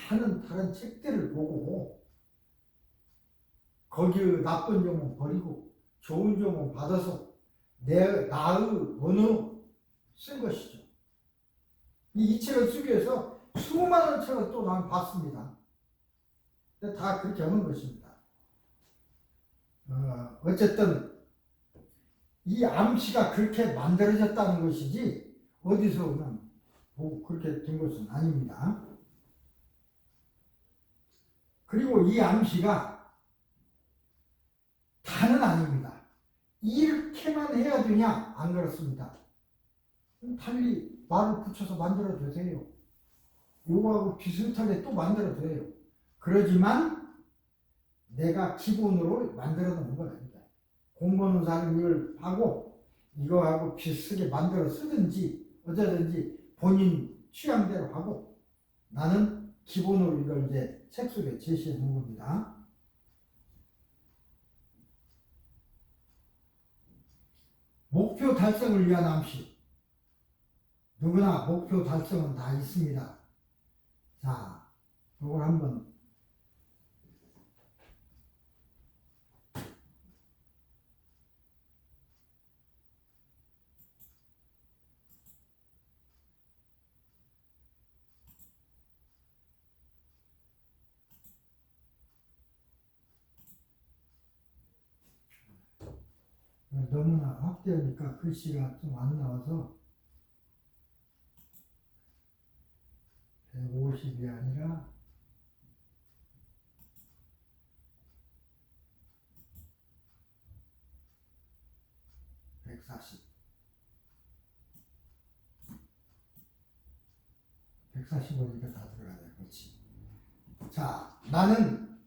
많은 다른 책들을 보고 거기의 나쁜 점은 버리고 좋은 점은 받아서 나의 언어로 쓴 것이죠. 이 책을 쓰기 위해서 수많은 책을 또 난 봤습니다. 다 그렇게 하는 것입니다. 어쨌든 이 암시가 그렇게 만들어졌다는 것이지 어디서 그냥 그렇게 된 것은 아닙니다. 그리고 이 암시가 다는 아닙니다. 이렇게만 해야 되냐? 안 그렇습니다. 달리 말을 붙여서 만들어 주세요. 요거하고 비슷하게 또 만들어 둬요. 그러지만 내가 기본으로 만들어 놓은 거야. 공부하는 사람이 이걸 하고 이거하고 비슷하게 만들어 쓰든지 어쩌든지 본인 취향대로 하고 나는 기본으로 이걸 이제 책 속에 제시해 놓은 겁니다. 목표 달성을 위한 암시. 누구나 목표 달성은 다 있습니다. 자, 이걸 한번 너무나 확대하니까 글씨가 좀 안 나와서 150이 아니라 140. 140원이니까 다 들어가야 돼. 그렇지. 자, 나는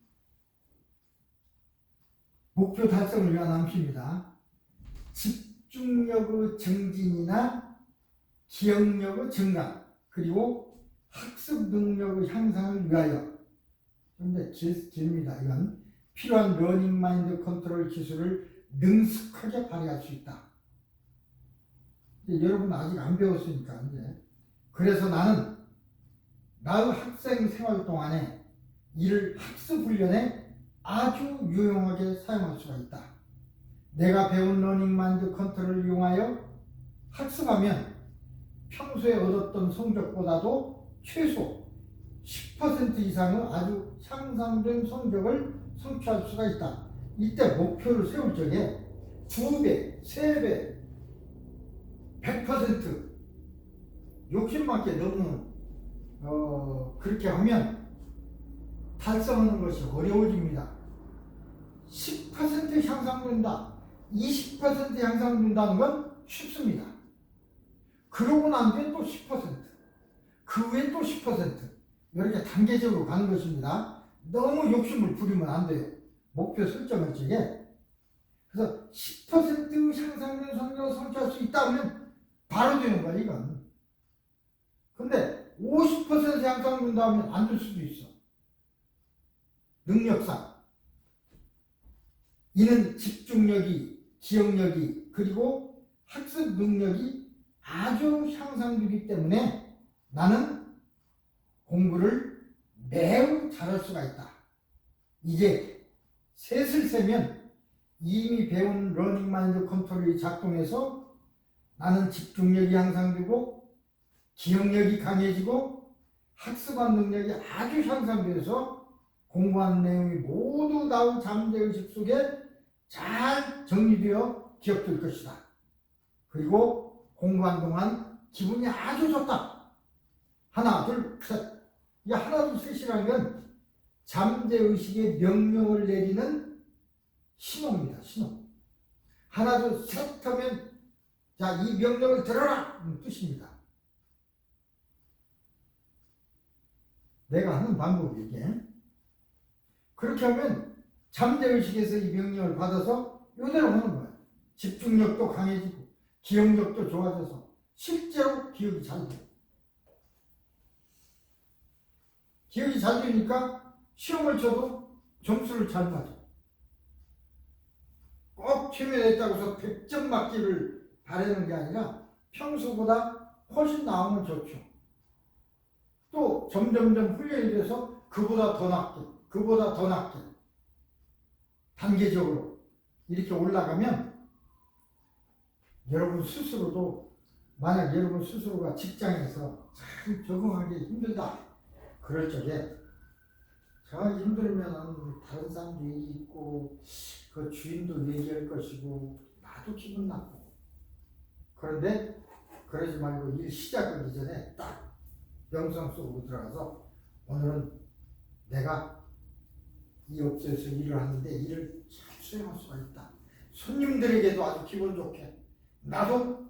목표 달성을 위한 암시입니다. 집중력의 증진이나 기억력의 증강, 그리고 학습 능력의 향상을 위하여 좀 길입니다. 이건 필요한 러닝 마인드 컨트롤 기술을 능숙하게 발휘할 수 있다. 여러분 아직 안 배웠으니까 이제 그래서 나는 나의 학생 생활 동안에 이를 학습 훈련에 아주 유용하게 사용할 수가 있다. 내가 배운 러닝 마인드 컨트롤을 이용하여 학습하면 평소에 얻었던 성적보다도 최소 10% 이상의 아주 향상된 성적을 성취할 수가 있다. 이때 목표를 세울 적에 2배, 3배, 100% 욕심밖에 넘는 그렇게 하면 달성하는 것이 어려워집니다. 10% 향상된다. 20% 향상된다는 건 쉽습니다. 그러고 난 뒤에 또 10%, 그 후에 또 10%, 이렇게 단계적으로 가는 것입니다. 너무 욕심을 부리면 안 돼요. 목표 설정할 적에. 그래서 10% 향상된 성적을 성취할 수 있다 하면 바로 되는 거야, 이건. 근데 50% 향상된다 하면 안 될 수도 있어. 능력상. 이는 집중력이, 기억력이, 그리고 학습 능력이 아주 향상되기 때문에 나는 공부를 매우 잘할 수가 있다. 이제 셋을 세면 이미 배운 러닝 마인드 컨트롤이 작동해서 나는 집중력이 향상되고 기억력이 강해지고 학습한 능력이 아주 향상돼서 공부한 내용이 모두 나의 잠재의식 속에 잘 정리되어 기억될 것이다. 그리고 공부한 동안 기분이 아주 좋다. 하나, 둘, 셋. 이 하나, 둘, 셋이라는 건 잠재의식의 명령을 내리는 신호입니다. 신호. 하나, 둘, 셋 하면 자, 이 명령을 들어라! 뜻입니다. 내가 하는 방법이 이게. 그렇게 하면 잠재의식에서 이 명령을 받아서 이대로 하는 거예요. 집중력도 강해지고 기억력도 좋아져서 실제로 기억이 잘 돼요. 기억이 잘 되니까 시험을 쳐도 점수를 잘 맞아. 꼭 최면했다고 해서 100점 맞기를 바라는 게 아니라 평소보다 훨씬 나오면 좋죠. 또 점점점 훈련이 돼서 그보다 더 낫게, 그보다 더 낫게 단계적으로 이렇게 올라가면 여러분 스스로도 만약 여러분 스스로가 직장에서 참 적응하기 힘들다 그럴 적에 저 힘들면 다른 사람도 얘기 있고 그 주인도 얘기할 것이고 나도 기분 나쁘고 그런데 그러지 말고 일 시작하기 전에 딱 명상 속으로 들어가서 오늘은 내가 이 업소에서 일을 하는데 일을 잘 수행할 수가 있다. 손님들에게도 아주 기분 좋게 나도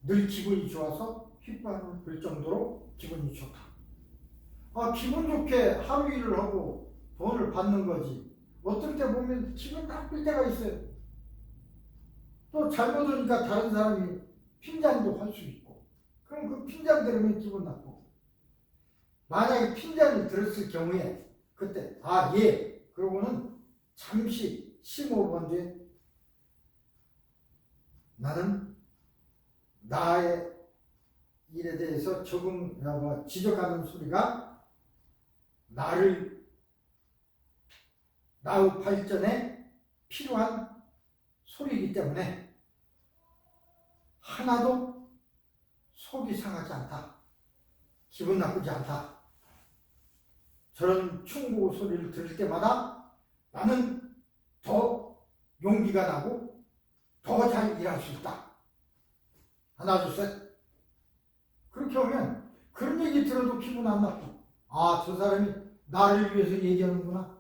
늘 기분이 좋아서 휘발을 불 정도로 기분이 좋다. 기분 좋게 하루 일을 하고 돈을 받는 거지. 어떤 때 보면 기분 나쁠 때가 있어요. 또 잘못 오니까 다른 사람이 핀잔도 할 수 있고, 그럼 그 핀잔 들으면 기분 나쁘고. 만약에 핀잔을 들었을 경우에 그때 예 그러고는 잠시 심호흡한 뒤에 나는 나의 일에 대해서 지적하는 소리가 나의 발전에 필요한 소리이기 때문에 하나도 속이 상하지 않다. 기분 나쁘지 않다. 저런 충고 소리를 들을 때마다 나는 더 용기가 나고 더 잘 일할 수 있다. 하나, 둘, 셋. 그렇게 하면 그런 얘기 들어도 기분 안 나쁘고, 저 사람이 나를 위해서 얘기하는구나.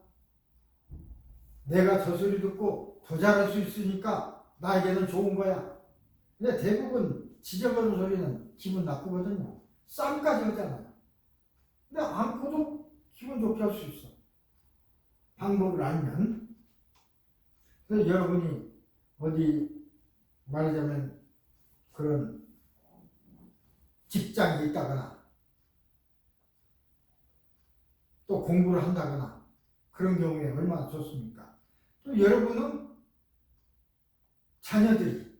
내가 저 소리 듣고 더 잘할 수 있으니까 나에게는 좋은 거야. 근데 대부분 지저분한 소리는 기분 나쁘거든요. 쌈까지 하잖아요. 근데 안고도 기분 좋게 할 수 있어. 방법을 알면. 그래서 여러분이 어디 말하자면 그런 직장에 있다거나 또 공부를 한다거나 그런 경우에 얼마나 좋습니까? 또 여러분은 자녀들이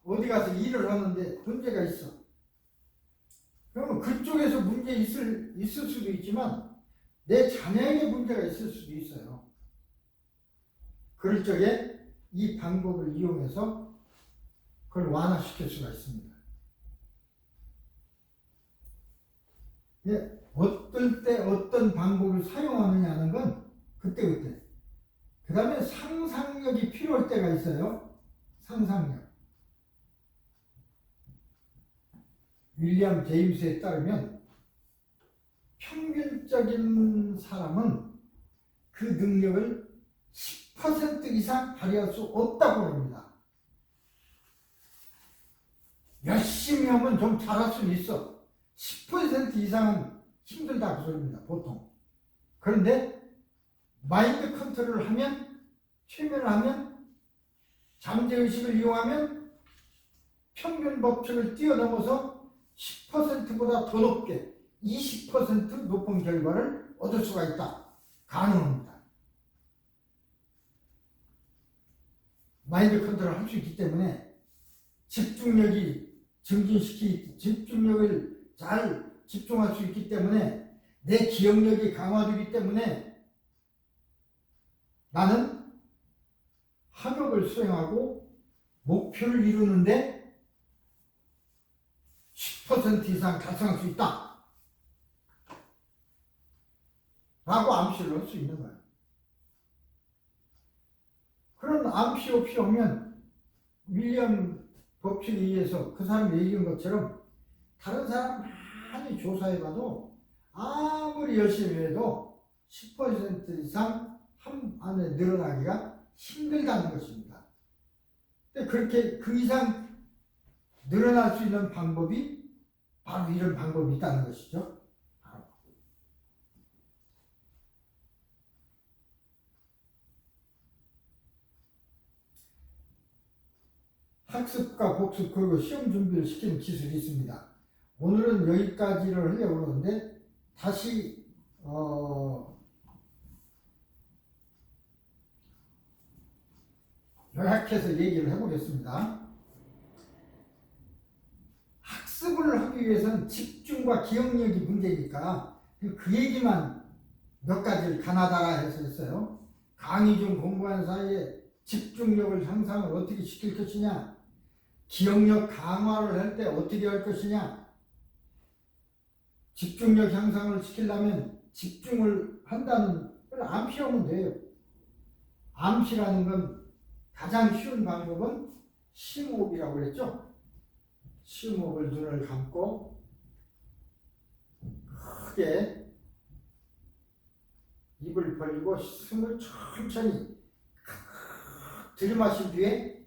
어디 가서 일을 하는데 문제가 있어. 그러면 그쪽에서 문제 있을 수도 있지만 내 자녀에게 문제가 있을 수도 있어요. 그럴 적에 이 방법을 이용해서 그걸 완화시킬 수가 있습니다. 어떨 때 어떤 방법을 사용하느냐는 건 그때그때. 그 다음에 상상력이 필요할 때가 있어요. 상상력. 윌리엄 제임스에 따르면 평균적인 사람은 그 능력을 10% 이상 발휘할 수 없다고 합니다. 열심히 하면 좀 잘할 수는 있어. 10% 이상은 힘들다 그 소리입니다. 보통. 그런데 마인드 컨트롤을 하면, 최면을 하면, 잠재의식을 이용하면 평균 법칙을 뛰어넘어서 10%보다 더 높게 20% 높은 결과를 얻을 수가 있다. 가능합니다. 마인드 컨트롤을 할 수 있기 때문에 집중력이 집중력을 잘 집중할 수 있기 때문에 내 기억력이 강화되기 때문에 나는 학업을 수행하고 목표를 이루는데 10% 이상 달성할 수 있다. 라고 암시를 할 수 있는 거예요. 그런 암시로 필요하면 윌리엄 법칙에 의해서 그 사람이 얘기한 것처럼 다른 사람 많이 조사해봐도 아무리 열심히 해도 10% 이상 한 안에 늘어나기가 힘들다는 것입니다. 근데 그렇게 그 이상 늘어날 수 있는 방법이 바로 이런 방법이 있다는 것이죠. 학습과 복습 그리고 시험 준비를 시키는 기술이 있습니다. 오늘은 여기까지를 하려고 그러는데 다시 요약해서 얘기를 해보겠습니다. 학습을 하기 위해서는 집중과 기억력이 문제니까 그 얘기만 몇 가지를 가나다라 해서 했어요. 강의 중 공부하는 사이에 집중력을 향상을 어떻게 시킬 것이냐, 기억력 강화를 할 때 어떻게 할 것이냐, 집중력 향상을 시키려면 집중을 한다는 걸 암시하면 돼요. 암시라는 건 가장 쉬운 방법은 심호흡이라고 그랬죠. 심호흡을 눈을 감고 크게 입을 벌리고 숨을 천천히 들이마신 뒤에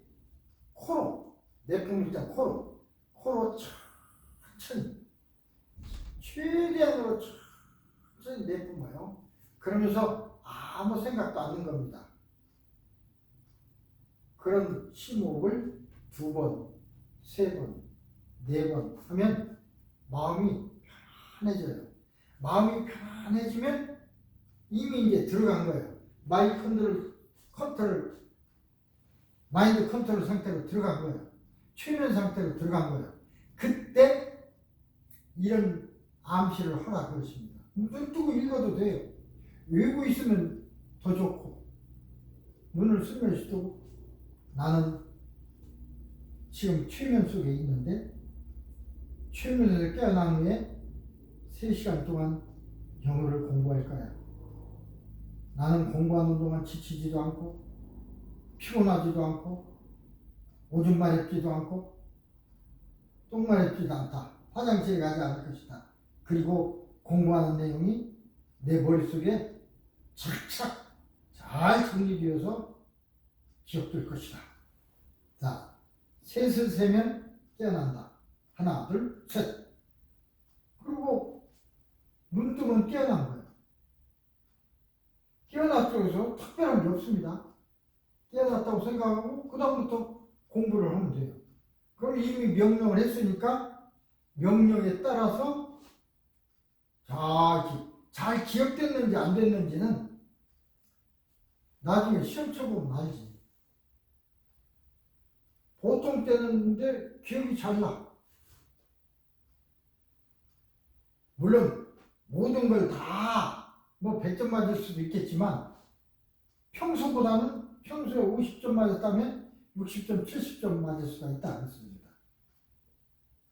코로, 내뿜을 때 코로 천천히 최대한으로 천천히 내뿜어요. 그러면서 아무 생각도 안 는 겁니다. 그런 심호흡을 2번, 3번, 4번 하면 마음이 편해져요. 마음이 편해지면 이미 이제 들어간 거예요. 마인드 컨트롤 상태로 들어간 거예요. 최면 상태로 들어간 거예요. 그때 이런 암시를 하라 그러십니다. 눈 뜨고 읽어도 돼요. 외고 있으면 더 좋고, 눈을 슬며시 뜨고, 나는 지금 최면 속에 있는데 최면에서 깨어난 후에 3시간 동안 영어를 공부할 거야. 나는 공부하는 동안 지치지도 않고 피곤하지도 않고 오줌 마렵지도 않고 똥 마렵지도 않다. 화장실에 가지 않을 것이다. 그리고 공부하는 내용이 내 머릿속에 착착 잘 정리되어서 기억될 것이다. 자, 셋을 세면 깨어난다. 하나, 둘, 셋. 그리고 눈 뜨면 깨어난 거예요. 깨어났다고 해서 특별한 게 없습니다. 깨어났다고 생각하고 그 다음부터 공부를 하면 돼요. 그럼 이미 명령을 했으니까 명령에 따라서 잘 기억됐는지 안 됐는지는 나중에 시험 쳐보면 알지. 보통 때는데 기억이 잘 나. 물론 모든 걸 다 100점 맞을 수도 있겠지만 평소에 50점 맞았다면 60점, 70점 맞을 수가 있다 그랬습니다.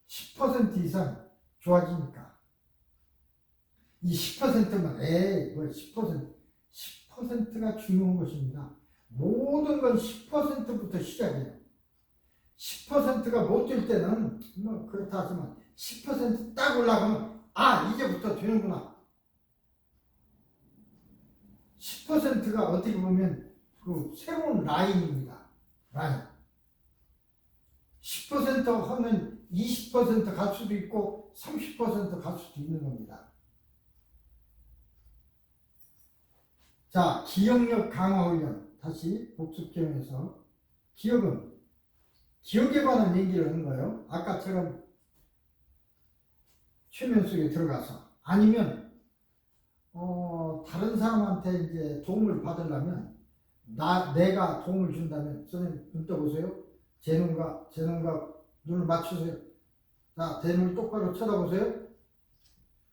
10% 이상 좋아지니까. 이 10%만 10%가 중요한 것입니다. 모든 건 10%부터 시작해요. 10%가 못 될 때는 그렇다 하지만 10% 딱 올라가면 이제부터 되는구나. 10%가 어떻게 보면 그 새로운 라인입니다. 라인. 10% 하면 20% 갈 수도 있고 30% 갈 수도 있는 겁니다. 자, 기억력 강화 훈련. 다시 복습경에서 기억은 기억에 관한 얘기를 하는 거예요. 아까처럼 최면 속에 들어가서 아니면 다른 사람한테 이제 도움을 받으려면 내가 도움을 준다면 선생님 눈 떠보세요. 제 눈과 눈을 맞추세요. 자, 제 눈을 똑바로 쳐다보세요.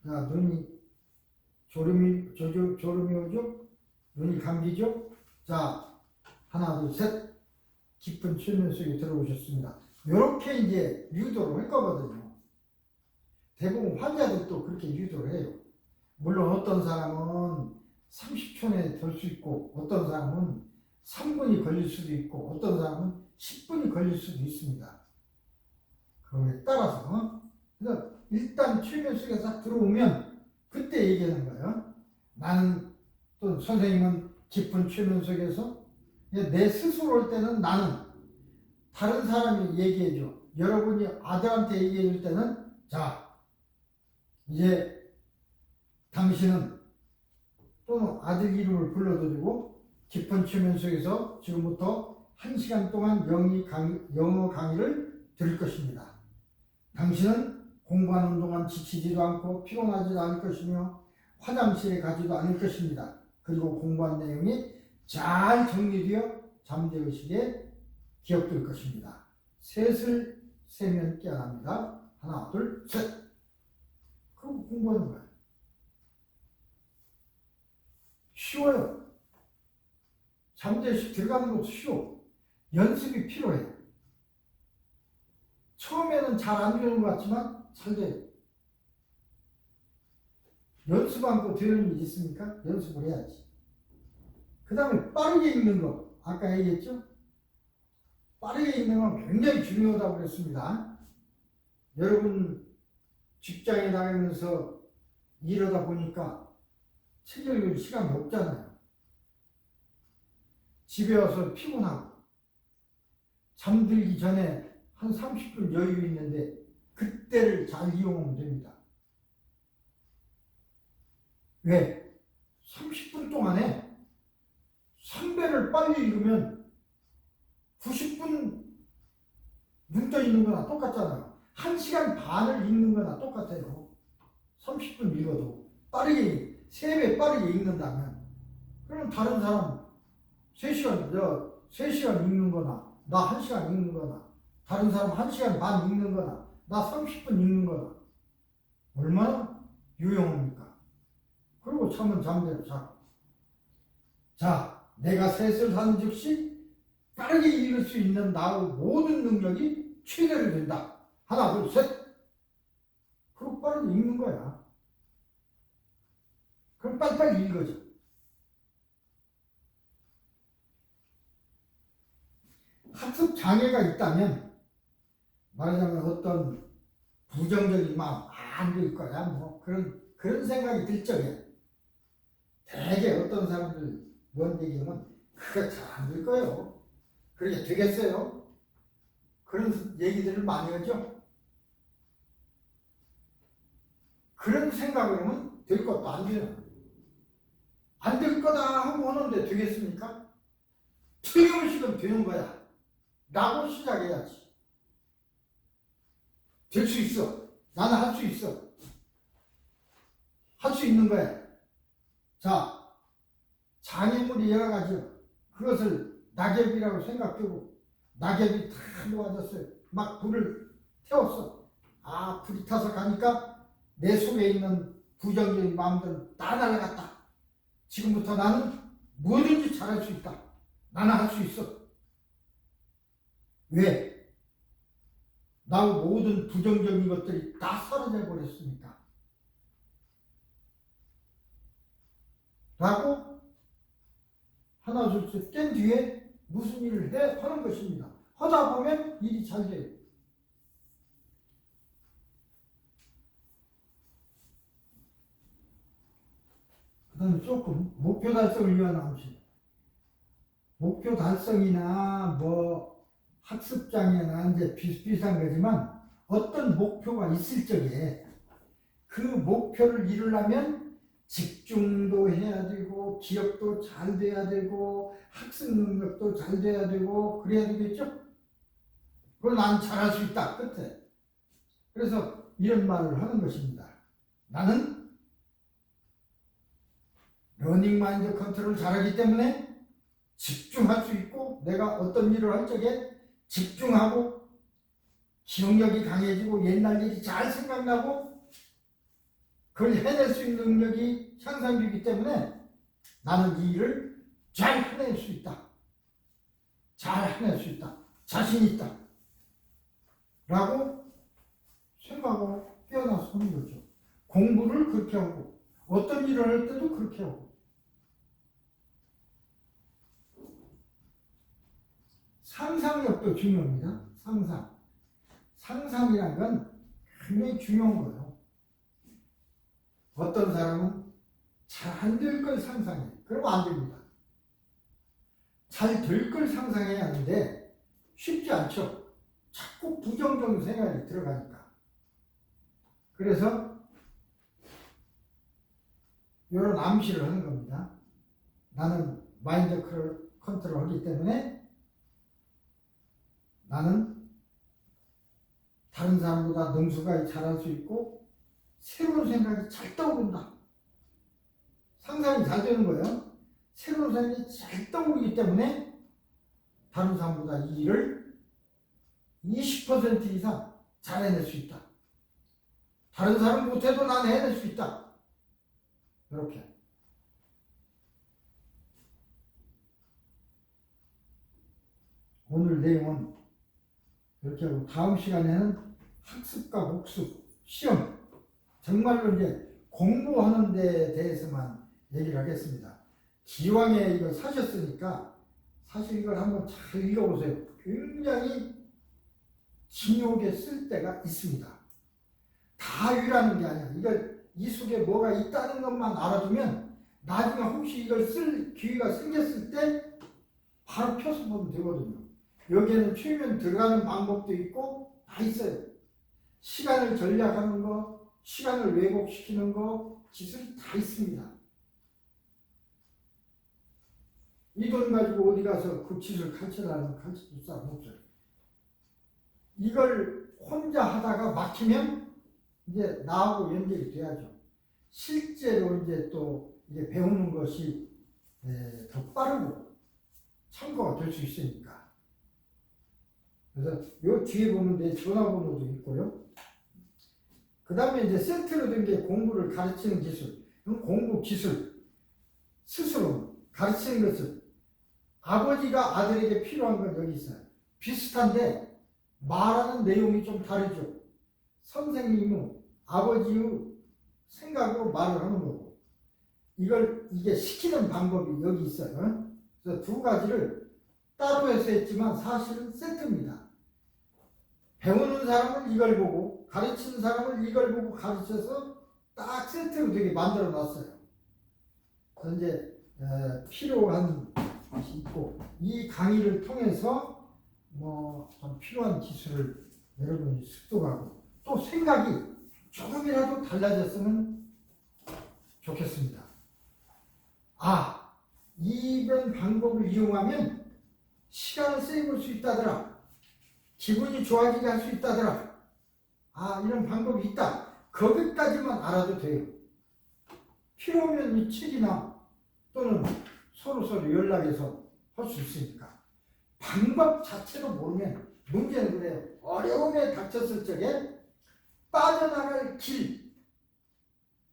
자, 눈이 졸음이 오죠? 눈이 감기죠? 자, 하나, 둘, 셋. 깊은 최면 속에 들어오셨습니다. 이렇게 이제 유도를 할 거거든요. 대부분 환자들도 그렇게 유도를 해요. 물론 어떤 사람은 30초 내에 될 수 있고 어떤 사람은 3분이 걸릴 수도 있고 어떤 사람은 10분이 걸릴 수도 있습니다. 그거에 따라서 그래서 일단 최면 속에 싹 들어오면 그때 얘기하는 거예요. 나는 또 선생님은 깊은 최면 속에서 내 스스로 올 때는 나는 다른 사람이 얘기해줘. 여러분이 아들한테 얘기해줄 때는 자 이제 당신은 또는 아들 이름을 불러드리고 깊은 최면 속에서 지금부터 1시간 동안 영어 강의를 들을 것입니다. 당신은 공부하는 동안 지치지도 않고 피곤하지도 않을 것이며 화장실에 가지도 않을 것입니다. 그리고 공부한 내용이 잘 정리되어 잠재의식에 기억될 것입니다. 셋을 세면 깨어납니다. 하나, 둘, 셋. 그럼 공부하는 거예요. 쉬워요. 잠재의식 들어가는 것도 쉬워. 연습이 필요해요. 처음에는 잘 안 되는 것 같지만 잘 돼요. 연습 않고 되는 일이 있습니까? 연습을 해야지. 그 다음에 빠르게 읽는 거. 아까 얘기했죠? 빠르게 읽는 건 굉장히 중요하다고 그랬습니다. 여러분 직장에 나가면서 일하다 보니까 책 읽을 시간이 없잖아요. 집에 와서 피곤하고 잠들기 전에 한 30분 여유 있는데 그때를 잘 이용하면 됩니다. 왜? 30분 동안에 3배를 빨리 읽으면 90분 눈 떠 있는 거나 똑같잖아요. 1시간 반을 읽는 거나 똑같아요. 30분 읽어도 빠르게 3배 빠르게 읽는다면 그럼 다른 사람 3시간 읽는 거나 나 1시간 읽는 거나 다른 사람 1시간 반 읽는 거나 나 30분 읽는 거나 얼마나 유용합니까? 그리고 잠은 잠대로 자고. 자, 내가 셋을 하는 즉시 빠르게 읽을 수 있는 나의 모든 능력이 최대로 된다. 하나, 둘, 셋. 그리고 빠르게 읽는 거야. 그럼 빨리빨리 읽어져. 학습 장애가 있다면 말하자면 어떤 부정적인 마음 안 될 거야 뭐 그런 생각이 들 적에 대개 어떤 사람들 뭔 얘기하면 그거 잘 안 될 거예요. 그렇게 되겠어요? 그런 얘기들을 많이 하죠. 그런 생각을 하면 될 것도 안 돼요. 안 될 거다 하고 하는데 되겠습니까? 틀림없이 되는 거야. 라고 시작해야지. 될 수 있어. 나는 할 수 있어. 할 수 있는 거야. 자, 장애물이 여러 가지요. 그것을 낙엽이라고 생각되고 낙엽이 다 놓아졌어요. 막 불을 태웠어. 아, 불이 타서 가니까 내 속에 있는 부정적인 마음들은 다 날아갔다. 지금부터 나는 뭐든지 잘할 수 있다. 나는 할 수 있어. 왜? 나의 모든 부정적인 것들이 다 사라져 버렸으니까. 라고 하나 둘셋 깬 뒤에 무슨 일을 하는 것입니다. 하다 보면 일이 잘 돼요. 그 다음에 조금 목표 달성을 위한 암시. 목표 달성이나 뭐 학습장애나 이제 비슷비슷한 거지만 어떤 목표가 있을 적에 그 목표를 이루려면 집중도 해야 되고 기억도 잘 돼야 되고 학습 능력도 잘 돼야 되고 그래야 되겠죠? 그걸 난 잘할 수 있다 끝에. 그래서 이런 말을 하는 것입니다. 나는 러닝 마인드 컨트롤을 잘하기 때문에 집중할 수 있고 내가 어떤 일을 할 적에 집중하고 기억력이 강해지고 옛날 일이 잘 생각나고 그걸 해낼 수 있는 능력이 향상되기 때문에 나는 이 일을 잘 해낼 수 있다. 잘 해낼 수 있다. 자신 있다. 라고 생각하고 깨어나서 하는 거죠. 공부를 그렇게 하고 어떤 일을 할 때도 그렇게 하고 상상력도 중요합니다. 상상이란 건 굉장히 중요한 거예요. 어떤 사람은 잘 안 될 걸 상상해. 그러면 안 됩니다. 잘 될 걸 상상해야 하는데 쉽지 않죠. 자꾸 부정적인 생각이 들어가니까. 그래서 이런 암시를 하는 겁니다. 나는 마인드 컨트롤 하기 때문에 나는 다른 사람보다 능수가 잘할 수 있고 새로운 생각이 잘 떠오른다. 상상이 잘 되는 거예요. 새로운 생각이 잘 떠오르기 때문에 다른 사람보다 이 일을 20% 이상 잘 해낼 수 있다. 다른 사람 못해도 난 해낼 수 있다. 이렇게. 오늘 내용은 이렇게 하고 다음 시간에는 학습과 복습, 시험 정말로 이제 공부하는 데 대해서만 얘기를 하겠습니다. 기왕에 이거 사셨으니까 사실 이걸 한번 잘 읽어보세요. 굉장히 중요하게 쓸 때가 있습니다. 다 읽으라는 게 아니야. 이걸 이 속에 뭐가 있다는 것만 알아두면 나중에 혹시 이걸 쓸 기회가 생겼을 때 바로 펴서 보면 되거든요. 여기에는 최면 들어가는 방법도 있고 다 있어요. 시간을 전략하는 거, 시간을 왜곡시키는 거, 기술이 다 있습니다. 이 돈 가지고 어디 가서 그 기술 가르치려면 가르쳐줄 사람 없어요. 이걸 혼자 하다가 막히면 이제 나하고 연결이 돼야죠. 실제로 이제 또 이게 배우는 것이 더 빠르고 참고가 될 수 있으니까. 그래서 요 뒤에 보면 내 전화번호도 있고요. 그 다음에 이제 세트로 된 게 공부를 가르치는 기술. 공부 기술. 스스로 가르치는 것을 아버지가 아들에게 필요한 건 여기 있어요. 비슷한데 말하는 내용이 좀 다르죠. 선생님은 아버지의 생각으로 말을 하는 거고, 이게 시키는 방법이 여기 있어요. 그래서 두 가지를 따로 해서 했지만 사실은 세트입니다. 배우는 사람은 이걸 보고 가르치는 사람은 이걸 보고 가르쳐서 딱 세트로 되게 만들어 놨어요. 그래서 이제 필요한 것이 있고, 이 강의를 통해서 좀 필요한 기술을 여러분이 습득하고 또 생각이 조금이라도 달라졌으면 좋겠습니다. 이런 방법을 이용하면 시간을 세이브할 수 있다더라. 기분이 좋아지게 할 수 있다더라. 이런 방법이 있다. 거기까지만 알아도 돼요. 필요하면 이 책이나 또는 서로 연락해서 할 수 있으니까. 방법 자체도 모르면 문제는 그래요. 어려움에 닥쳤을 적에 빠져나갈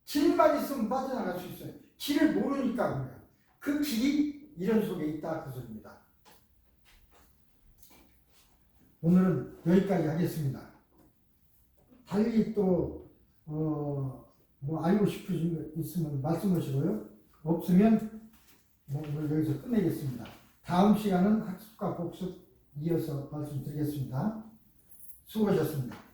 길만 있으면 빠져나갈 수 있어요. 길을 모르니까 그래요. 그 길이 이런 속에 있다 그 소리입니다. 오늘은 여기까지 하겠습니다. 달리 또 알고 싶으신 거 있으면 말씀하시고요. 없으면 오늘 여기서 끝내겠습니다. 다음 시간은 학습과 복습 이어서 말씀드리겠습니다. 수고하셨습니다.